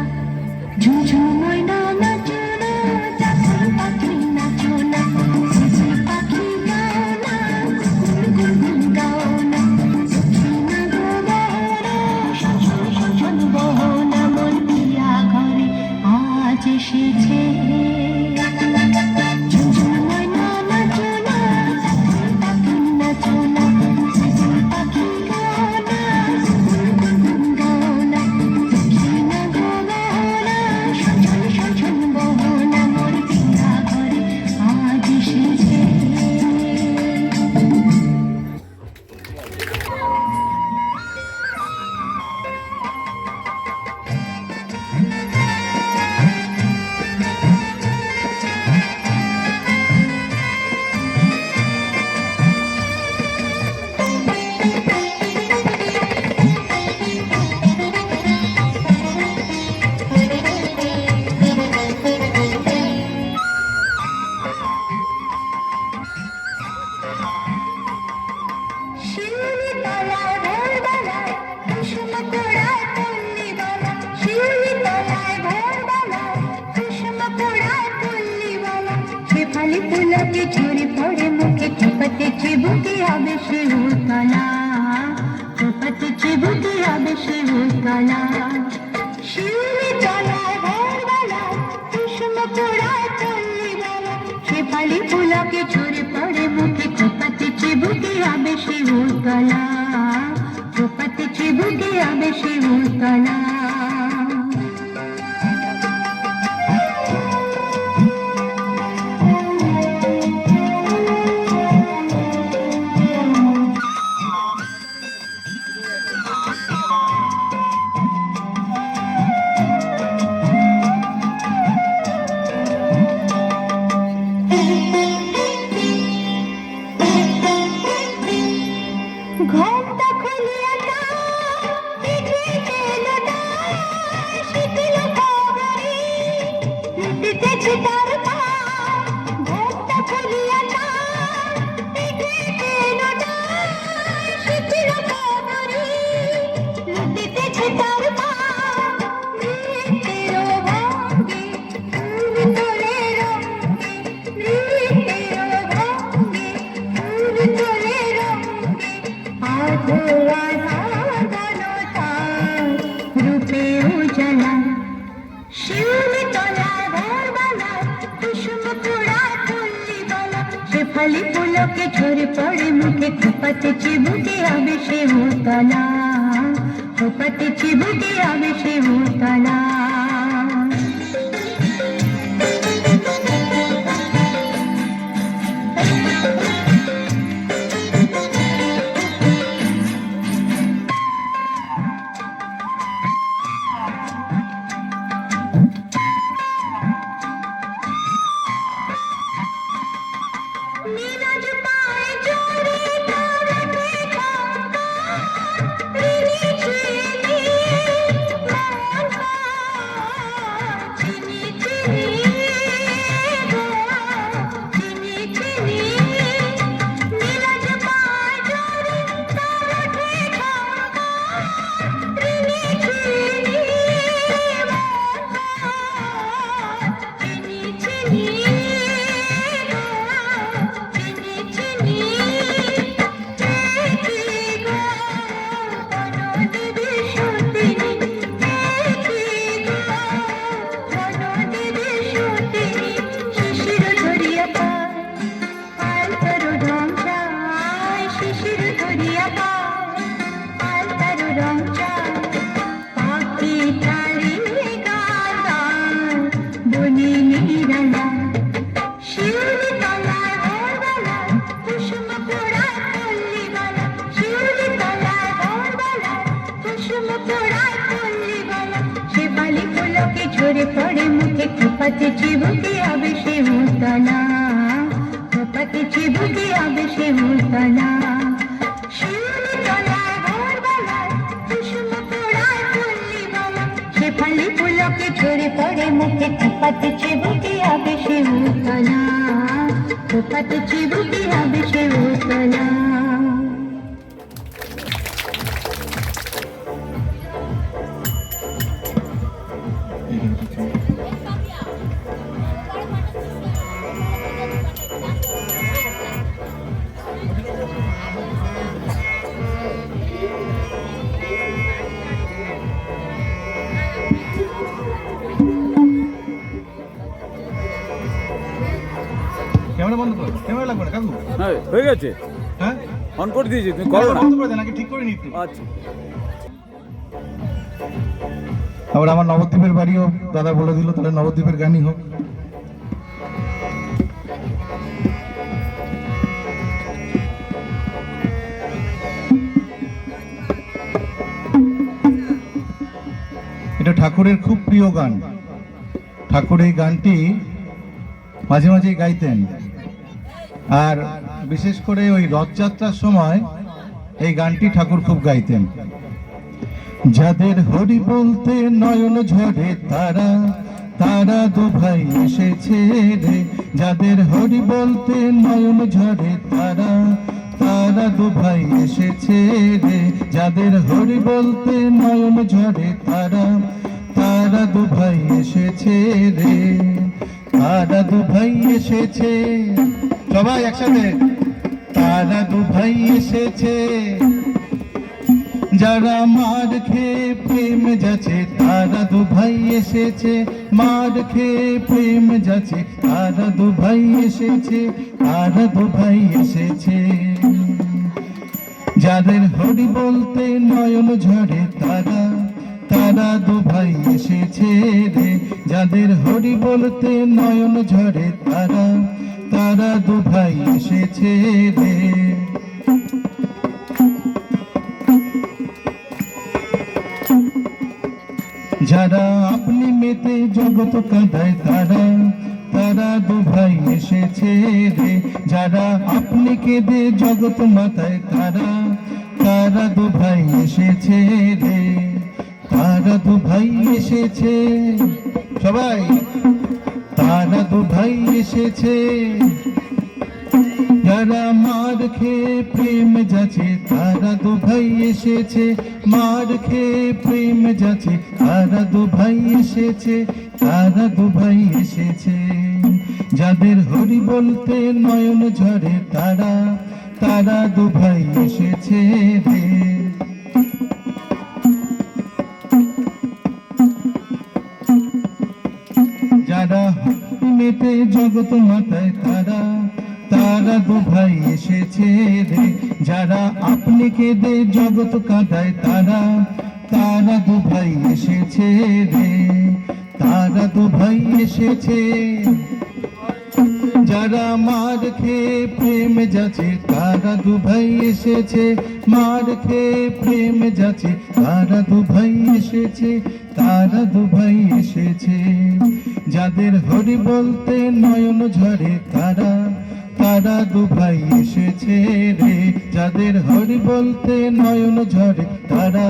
ঝুনঝুন ময়না নাচো না তাথই তাথই নাচো না ঝিঝির পাখি গাও না গুনগুন গুনগুন গাও না দক্ষিণা গো বহনা শোষণ শোষণ বহনা মোর পিয়া ঘরে আজ এসেছে ঝুনঝুন ময়না নাচো না তাথই তাথই নাচো না ঝিঝির পাখি গাও না গুনগুন গুনগুন গাও না দক্ষিণা গো বহনা শোষণ শোষণ বহনা মোর পিয়া ঘরে আজ এসেছে শিউলিতলায় ভোরবেলায় কুসুম কুড়ায় পল্লীবালা শিউলিতলায় ভোরবেলায় কুসুম কুড়ায় পল্লীবালা শেফালি ফুলকে ঝরে পড়ে মুখে ঠোপাতে চিবুকে হবে শিউতলা ঠোপাতে চিবুকে হবে শিউতলা শিউলিতলায় ভোরবেলায় কুসুম কুড়ায় পল্লীবালা শেফালি ফুলকে ঝরে পড়ে মুখে ঠোপাতে চিবুকে হবে শিউতলা ঠোপাতে চিবুকে আবেশে উতলা ঘোমটা খুলিয়া শিখিল খবরে লুটিতেছে তার পা ঘোমটা খুলিয়া শিখিল খবরে লুটিতেছে তার পা নৃত্যের ভঙ্গে ফুল তোলে রঙ্গে নৃত্যের ভঙ্গে ফুল তোলে রঙ্গে রূপে উজালা শিউলি তলা ভোরবেলা কুসুম কুড়া তুল্লি বলা শেফালি পুলকে ঝরে পড়ে মুখে খোপাতে চিবুকে আবেশে উতলা খোপাতে চিবুকে আবেশে উতলা নীলাজ পায়ে জোরে তারাতে খাঙ্কা রিনি চিনি মন চিনি চিনি চিনি চিনি নীলাজ পায়ে জোরে তারাতে খাঙ্কা রিনি চিনি মন চিনি চিনি ঝরে পড়ে মুখে খোপাতে চিবুকে আবেশে উতলা খোপাতে চিবুকে আবেশে উতলা শিউলি তলায় ভোরবেলায় কুসুম পোড়ায় তুল্লি বালা শেফালি পুলকে ঝরে পড়ে মুখে খোপাতে চিবুকে আবেশে উতলা খোপাতে চিবুকে আবেশে উতলা ক্যামেরা বন্ধ করো, ক্যামেরা লাগবে না কাকু। হ্যাঁ হয়ে গেছে, হ্যাঁ অন করে দিয়েছি, তুমি করো না। বন্ধ করে দেন, আগে ঠিক করে নিতে। আচ্ছা। আবার আমার নবদ্বীপের বাড়িও দাদা বলে দিল, তাহলে নবদ্বীপের গানই হোক। এটা ঠাকুরের খুব প্রিয় গান। ঠাকুর এই গানটি মাঝে মাঝেই গাইতেন, আর বিশেষ করে ওই রথযাত্রার সময় এই গানটি ঠাকুর খুব গাইতেন। যাদের হরি বলতে নয়ন ঝরে তারা তারা দু ভাই এসেছে রে, যাদের হরি বলতে নয়ন ঝরে তারা তারা দু ভাই এসেছে রে, যাদের হরি বলতে নয়ন ঝরে তারা তারা দু ভাই এসেছে রে, তারা দু ভাই এসেছে, সবাই একসাথে, তারা দু ভাই এসেছে, যারা মার খেয়ে প্রেম যাচ্ছে তারা দু ভাই এসেছে, মার খেয়ে প্রেম যাচ্ছে তারা দু ভাই এসেছে, তারা দু ভাই এসেছে, যাদের হরি বলতে নয়ন ঝরে তারা তারা দু ভাই এসেছে রে, যাদের হরি বলতে নয়ন ঝরে তারা তারা দু ভাই এসেছে রে। যারা আপনি মেতে জগৎ কাঁদায় তারা তারা দু ভাই এসেছে রে, যারা আপনি কেঁদে জগৎ মাথায় তারা তারা দু ভাই এসেছে রে, তারা দু ভাই এসেছে সবাই, তারা দু ভাই এসেছে। যারা মার খেয়ে প্রেম যাচ্ছে তারা দু ভাই এসেছে, মার খেয়ে প্রেম যাচ্ছে তারা দু ভাই এসেছে, তারা দু ভাই এসেছে। যাদের হরি বলতে নয়ন ঝরে তারা তারা দু ভাই এসেছে রে। যারা মেতে জগৎ মাতায় তারা তারা দু ভাই এসেছে রে, যারা আপনি কেঁদে জগৎ কাঁদায় তারা তারা দু ভাই এসেছে রে, তারা দু ভাই এসেছে। যারা মার খেয়ে প্রেম যাচ্ছে তারা দু ভাই এসেছে, মার খেয়ে প্রেম যাচ্ছে তারা দু ভাই এসেছে, তারা দু ভাই এসেছে। যাদের হরি বলতে নয়ন ঝরে তারা তারা দু ভাই এসেছে রে, যাদের হরি বলতে নয়ন ঝরে তারা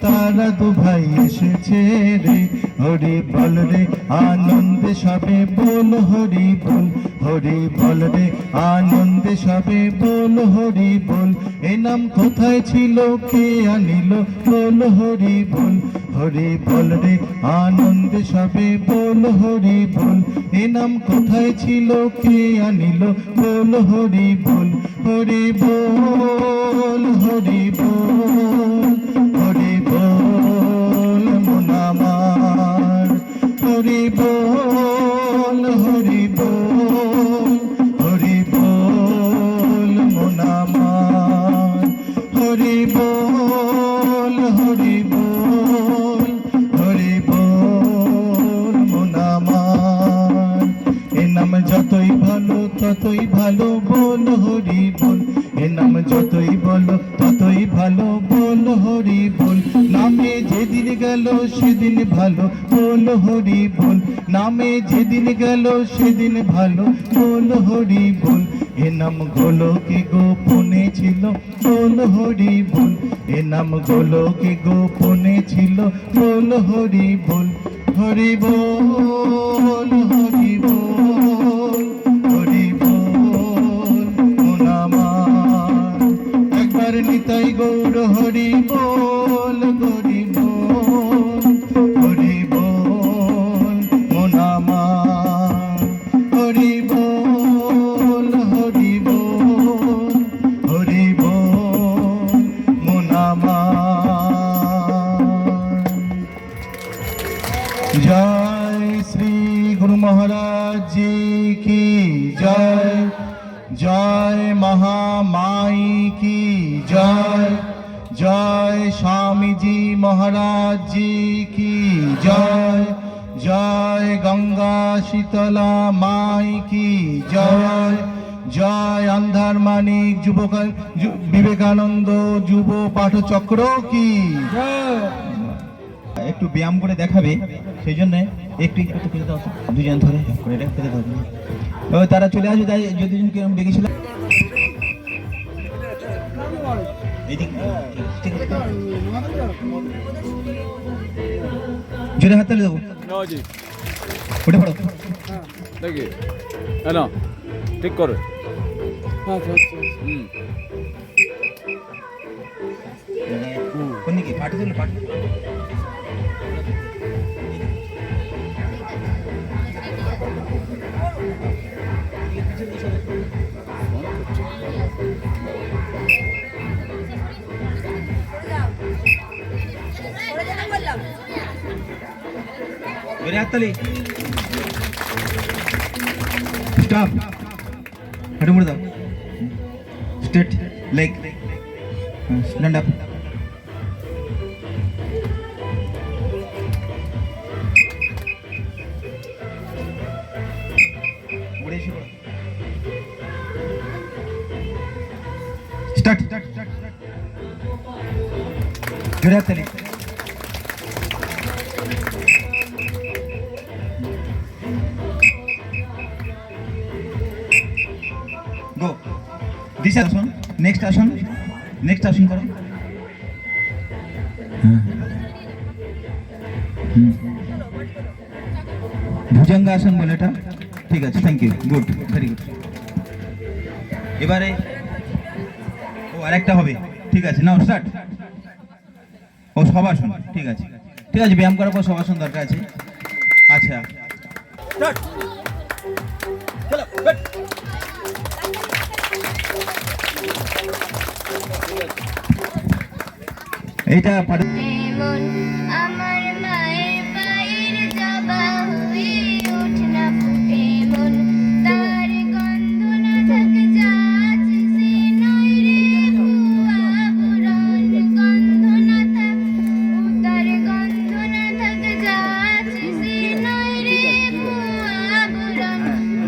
তারা দু ভাই এসেছে রে। হরি বল রে আনন্দে সবে বল হরি বল, হরি বল রে আনন্দে সবে বল হরি বল। এ নাম কোথায় ছিল কে আনিল বল হরি বল, হরি বল রে আনন্দে সবে বল হরি বল। এ নাম কোথায় ছিল কে আনিল বল হরি বল, হরি বল হরি বল, হরি বল মন আমার, হরি বল হরি বল, হরি বল মন আমার, হরি বল হরি বল, হরি বল মন আমার। এ নাম যতই ভালো ততই ভালো বল হরি বল, এ নাম যতই বলো ততই ভালো বল হরি বল। নামে যেদিন গেল সেদিন ভালো বল হরি বল, নামে যেদিন গেল সেদিন ভালো বল হরি বল। এ নাম গোলকে গোপনে ছিল বল হরি বল, এ নাম গোলকে গোপনে ছিল বল হরি বল, হরি বল হরি বল, হরি বল মন আমার। একবার নিতাই গৌর হরি বল, হরি বল, হরি বল মন আমার, হরি বল হরি বল, হরি বল মন আমার। জয় শ্রী গুরু মহারাজ জি কি জয়, জয় মহামাই কি জয়, জয় স্বামীজি মহারাজ জি কি জয়, জয় গঙ্গা শীতলা মাই কি জয়, জয় আন্ধার মানিক বিবেকানন্দ যুব পাঠচক্র কি জয়। একটু ব্যায়াম করে দেখাবে, সেই জন্য একটু একটু ফেলে দাও, দুজন ধরে করে এটা ফেলে দাও। তারা চলে আসবে, তাই যদি কিরকম ডেকেছিলাম জোরে হাত তালে দেবো, উঠে পড়ো দেখি না ঠিক করে। কোন দিকে পাঠে দিল পাঠ मेरे हाथ तली स्टॉप हट मुड़ दाओ straight leg stand up. Start. জোরে হাততালি। গো। দিস আসুন, নেক্সট আসুন, নেক্সট আসুন করো। ভুজঙ্গ আসন বলে এটা, ঠিক আছে, thank you, good, very good. এবারে ও আরেকটা হবে, ঠিক আছে, নাও স্টার্ট। ও সবাসন, ঠিক আছে, ঠিক আছে, ব্যায়াম করার পর সবাসন দরকার আছে। আচ্ছা, এইটা এমন আমার মায়ের পায়ের জবা হয়ে ওঠ না ফুটে মন, তার গন্ধ না থাকে যাচ সে নয় রে ভুয়া বুড়ন, গন্ধ না থাক তার গন্ধ না থাকে যাচ সে নয় রে ভুয়া বুড়ন,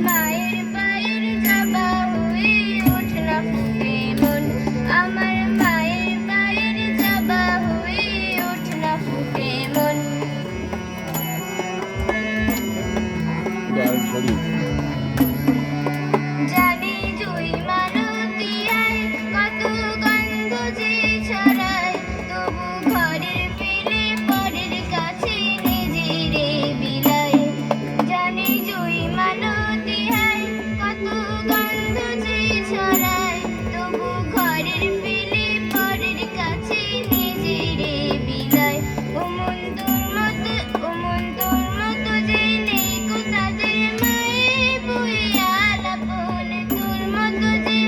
মায়ের পায়ের জবা হয়ে ওঠ না ফুটে মন, আমার মায়ের পায়ের জবা হয়ে ওঠ না ফুটে মন। জানি জুই মালতী আয় কত গন্ধ যে ছড়ায়, তবু ঘরের পেলে পরের কাছে নিজেরে বিলায়। জানি জুই মালতী আয় কত গন্ধ যে ছড়ায়, তবু ঘরের পেলে পরের কাছে নিজেরে বিলায়। ওমন তোর মতো যে নেই কো তাদের মায়ে বইয়া লাপন, তোর মতো যে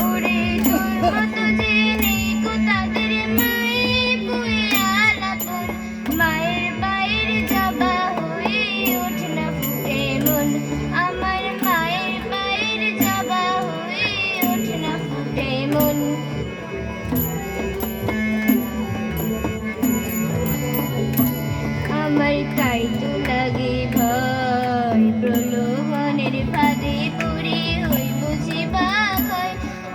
ওরে তোর মতো যে নেই কো তাদের মায়ে বইয়া লাপন, মায়ের পায়ের জবা হয়ে ওঠ না ফুটে মন, আমার মায়ের পায়ের জবা হয়ে ওঠ না ফুটে মন। আমার তাই তো লাগে ভয়, প্রলোভনের ফাঁদে পড়ে হই বুঝি বাঘায়,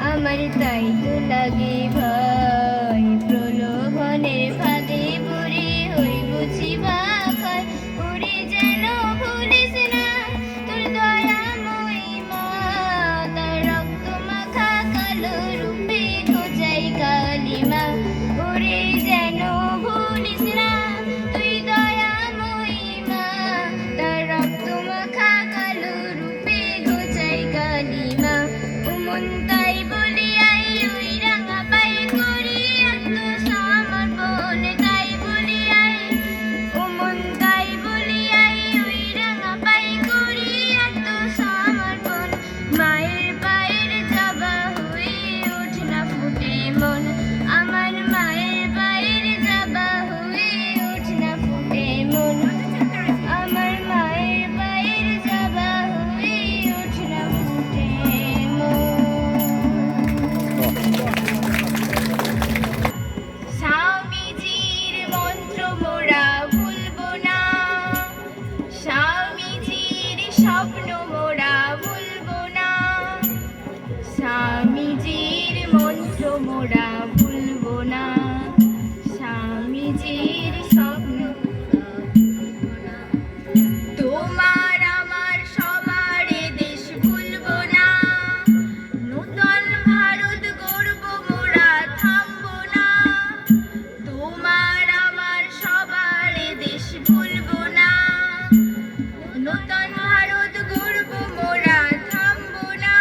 আমার তাই তো লাগে ভয়, প্রলোভনের ফাঁদে পড়ে হই বুঝি বাঘায়। ওরে যেন ভুলিস না তোর দয়াময়ী মা, তার রক্ত মাখা কালো রূপে খোঁজাই কালিমা। ওরে যেন ভুলিস না তুই দয়াময়ী মা, তার রক্ত মাখা কালো রূপে খোঁজাই কালিমা। ওমন তাই বলিয়াই ওই রাঙা পায়ে করি আত্মসমর্পণ, তাই বলিয়াই ওমন তাই বলিয়াই ওই রাঙা পায়ে করি আত্মসমর্পণ, মায়ের পায়ের জবা হয়ে ওঠ না ফুটে মন, আমার মায়ের পায়ের জবা হয়ে ওঠ না ফুটে মন, আমার মায়ের পায়ের জবা হয়ে ওঠ না ফুটে মন। স্বামীজির মন্ত্র মোরা ভুলবো না, স্বামীজির স্বপ্ন মোরা ভুলবো না, স্বামীজির মন্ত্র মোরা ভুলবো না, স্বামীজির স্বপ্ন তোমার আমার সবার এ দেশ ভুলবো না, নূতন ভারত গড়ব মোরা থামবো না, তোমার আমার সবার এ দেশ ভুলবো না, নূতন ভারত গড়ব মোরা থামবো না।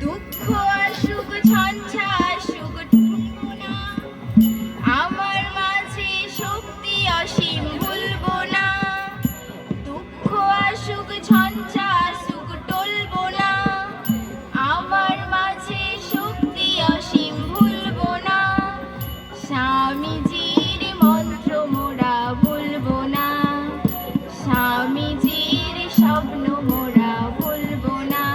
দুঃখ আসুক ঝঞ্ঝা আসুক ভুলবো না, আমার মাঝে শক্তি অসীম ভুলবো না, দুঃখ আসুক ঝঞ্ঝা আসুক টলবো না, আমার মাঝে শক্তি অসীম ভুলবো না, স্বামীজির মন্ত্র মোরা ভুলবো না, স্বামীজির স্বপ্ন মোরা ভুলবো না,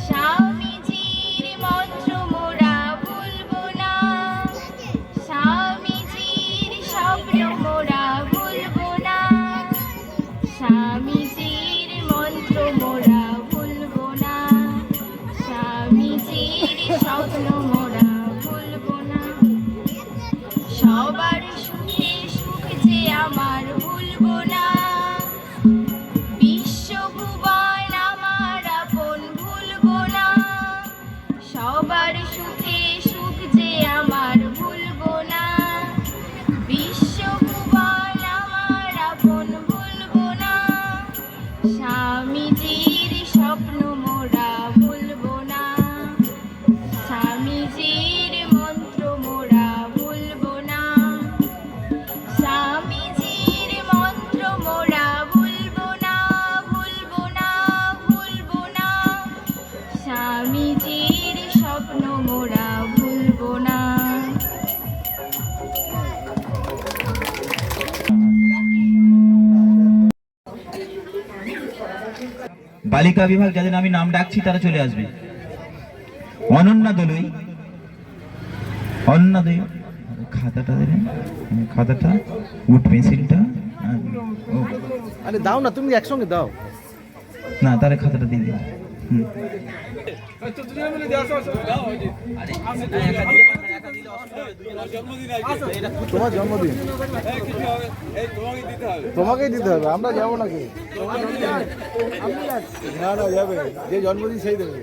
স্বামীজির মন্ত্র মোরা ভুলবো সবার সুখে সুখ যে আমার ভুলবো না, বিশ্বভুবন আমার আপন ভুলবো না, সবার সুখে সুখ যে আমার ভুলবো না, বিশ্বভুবন আমার আপন ভুলবো না, স্বামীজির স্বপ্ন মোরা ভুলবো না, স্বামীজির মন্ত্র মোরা ভুলবো না, স্বামীজির মন্ত্র মোরা ভুলবো না, ভুলবো না, ভুলবো না, স্বামীজির স্বপ্ন মোরা ভুলবো না। বালিকা বিভাগ যাদের আমি নাম ডাকছি তারা চলে আসবে। অনন্যা দলুই, অনন্যা দলুই, খাতাটা দেবেন, খাতাটা, উড পেন্সিলটা, আরে দাও না, তুমি একসঙ্গে দাও। না তাহলে খাতাটা দিয়ে দিন। তোমার জন্মদিন, তোমাকেই দিতে হবে, আমরা যাবো নাকি? না না, যাবে, যে জন্মদিন সেই দেবে।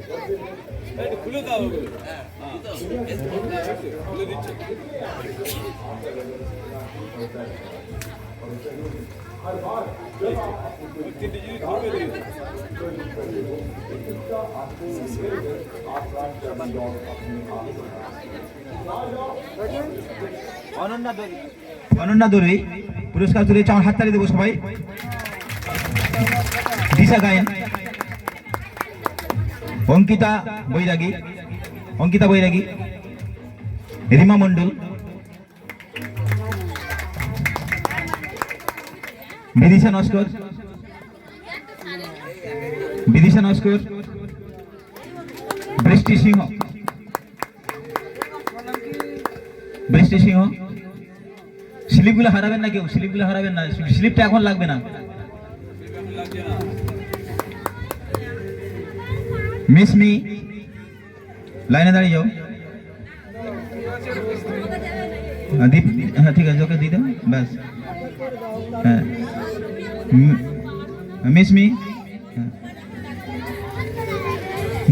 অনন্যা দলুই পুরস্কার তুলেছে, আমার হাততালি দেবো সবাই। দিশা গায়েন, অঙ্কিতা বৈরাগী, অঙ্কিতা বৈরাগী, রিমা মণ্ডল, বিদিশা নস্কর, বিদিশা নস্কর, বৃষ্টি সিংহ, বৃষ্টি সিংহ। স্লিপগুলো হারাবেন না কেউ, স্লিপগুলো হারাবেন না, স্লিপটা এখন লাগবে না। মিসমি লাইনে দাঁড়িয়ে যাও। দীপ, হ্যাঁ ঠিক আছে, ওকে দিয়ে দাও ব্যাস। হ্যাঁ মিসমি,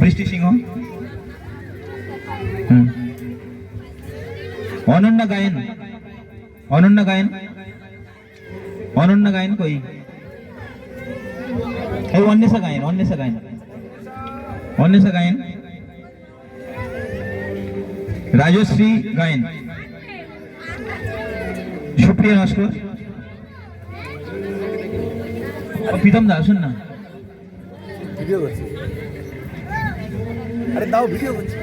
বৃষ্টি সিংহ, অনন্যা গায়েন, অনন্যা গায়েন, অনন্যা গায়েন কই? এই অন্বেষা গায়েন, অন্বেষা গায়েন, অন্বেষা গায়েন, রাজশ্রী গায়েন, সুপ্রিয়া নস্কর, প্রীতম দা আসুন না। ভিডিও করছি, আরে দাও, ভিডিও করছি।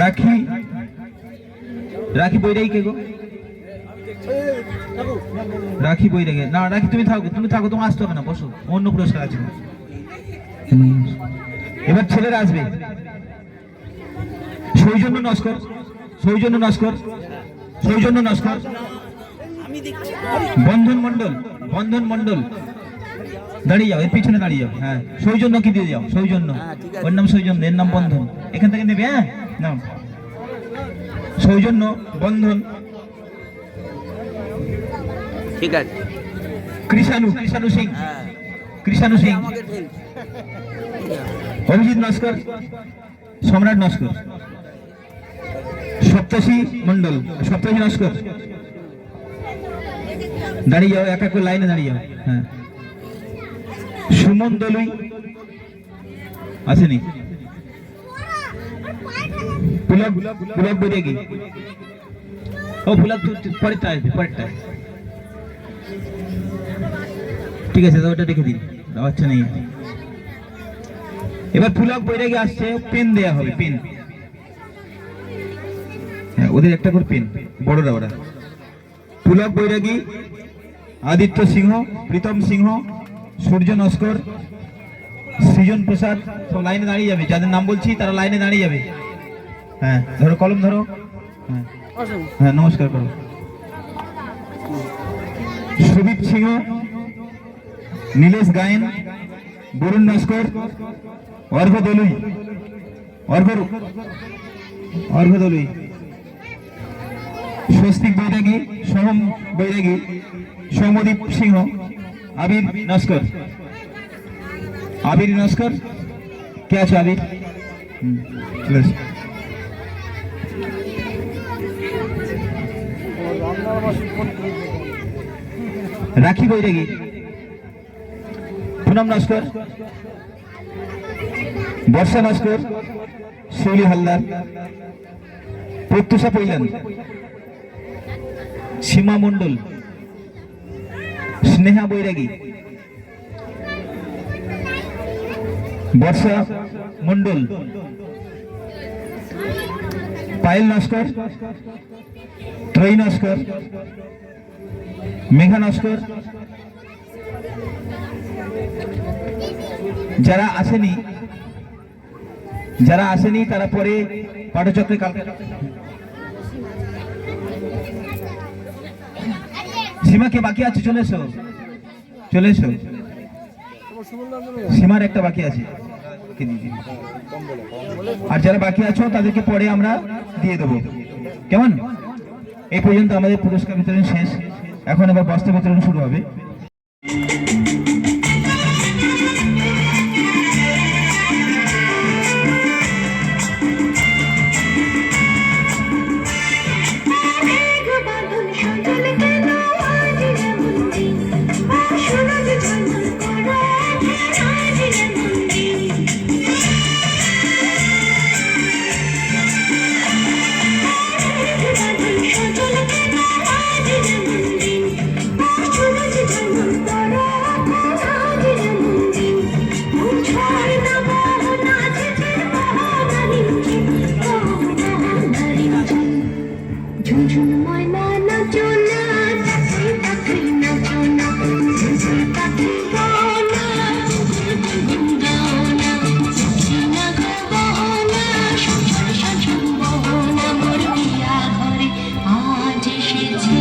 রাখি, রাখি বৈরাগী কে গো? রাখি বৈরাগী না, রাখি তুমি থাকো, তুমি থাকো, তোমার আসতে হবে না, বসো, অন্য পুরস্কার আছে। এবার ছেলেরা আসবে। সৌজন্য নস্কর, সৌজন্য নস্কর, সৌজন্য নস্কর, বন্ধন মণ্ডল, বন্ধন মণ্ডল, দাঁড়িয়ে যাও, এর পিছনে দাঁড়িয়ে যাও। হ্যাঁ সৌজন্য কি দিয়ে যাও, সৌজন্য, ওর নাম সৌজন্য, এর নাম বন্ধন, এখান থেকে নেবে। হ্যাঁ নাও, সৌজন্য, বন্ধন, ঠিক আছে। কৃষাণু, কৃষাণু সিং, কৃষাণু সিং, অভিজিৎ নস্কর, সম্রাট নস্কর, সপ্তর্ষি মণ্ডল, সপ্তর্ষি নস্কর, দাঁড়িয়ে যাও, এক এক করে লাইনে দাঁড়িয়ে যাও। হ্যাঁ সুমন দলুই আসেনি, পুলক, পুলক বৈরাগী, ও পুলক পরেরটা আসবে, পরেরটা। ঠিক আছে, তো ওটা রেখে দিন, আচ্ছা নেই। এবার পুলক বৈরাগী আসছে, পেন দেয়া হবে, পেন। হ্যাঁ ওদের একটা করে পেন, বড়রা ওরা। পুলক বৈরাগী, আদিত্য সিংহ, প্রীতম সিংহ, সূর্য নস্কর, সৃজন প্রসাদ, সব লাইনে দাঁড়িয়ে যাবে, যাদের নাম বলছি তারা লাইনে দাঁড়িয়ে যাবে। হ্যাঁ ধরো, কলম ধরো। হ্যাঁ হ্যাঁ নমস্কার করো। সুদীপ সিংহ, নীলেশ গায়েন, বরুণ নস্কর, অর্ঘ্য দলুই, অর্ঘ্য দলুই, স্বস্তিক বৈরাগী, সোহম বৈরাগী, সৌমদীপ সিংহ, আবির নস্কর। আবির নস্কর কে আছে? আবির চলে এসো। রাখি বৈরাগী, পুনম নস্কর, বর্ষা নস্কর, শৈলী হালদার, প্রত্যুষা পৈলান, সীমা মণ্ডল, স্নেহা বৈরাগী, বর্ষা মণ্ডল, পায়েল নস্কর, ত্রয়ী নস্কর, মেঘা নস্কর। যারা আসেনি তারা পরে পাঠচক্রে কালকে। সীমা কে বাকি আছে? চলে এসো, চলে এসো। সীমার একটা বাকি আছে, আর যারা বাকি আছো তাদেরকে পরে আমরা দিয়ে দেবো, কেমন? এই পর্যন্ত আমাদের পুরস্কার বিতরণ শেষ। এখন আবার বস্ত্র বিতরণ শুরু হবে। ঝুনঝুন ময়না নাচো না, পাখি পাখি নাচো না, ঝুনঝুন পাখি গাও না, ঝুনঝুন গাও না, পাখি না গাও না, সঞ্চল সঞ্চল বহো না, মোর বিয়া ঘরে আজ এসেছে।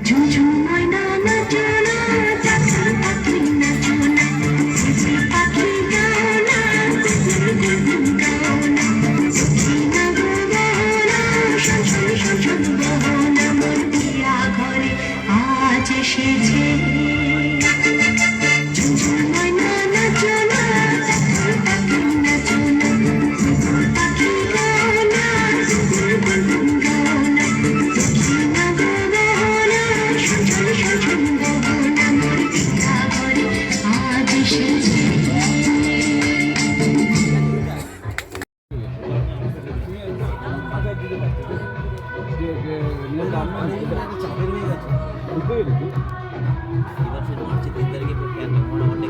ঝুনঝুন ময়না নাচো না, পাখি পাখি নাচো না, ঝুনঝুন পাখি গাও না, গুনগুন গাও না, পাখি না গাও না, সঞ্চল সঞ্চল বহো না, মোর বিয়া ঘরে আজ এসেছে। ঝুনঝুন ময়না নাচো না, পাখি পাখি নাচো না, ঝুনঝুন পাখি গাও না, গুনগুন গাও না, পাখি না গাও না, সঞ্চল সঞ্চল বহো না, মোর বিয়া ঘরে আজ এসেছে। এবার শুধু মার্চের 3 তারিখে পরীক্ষা, মোটামুটি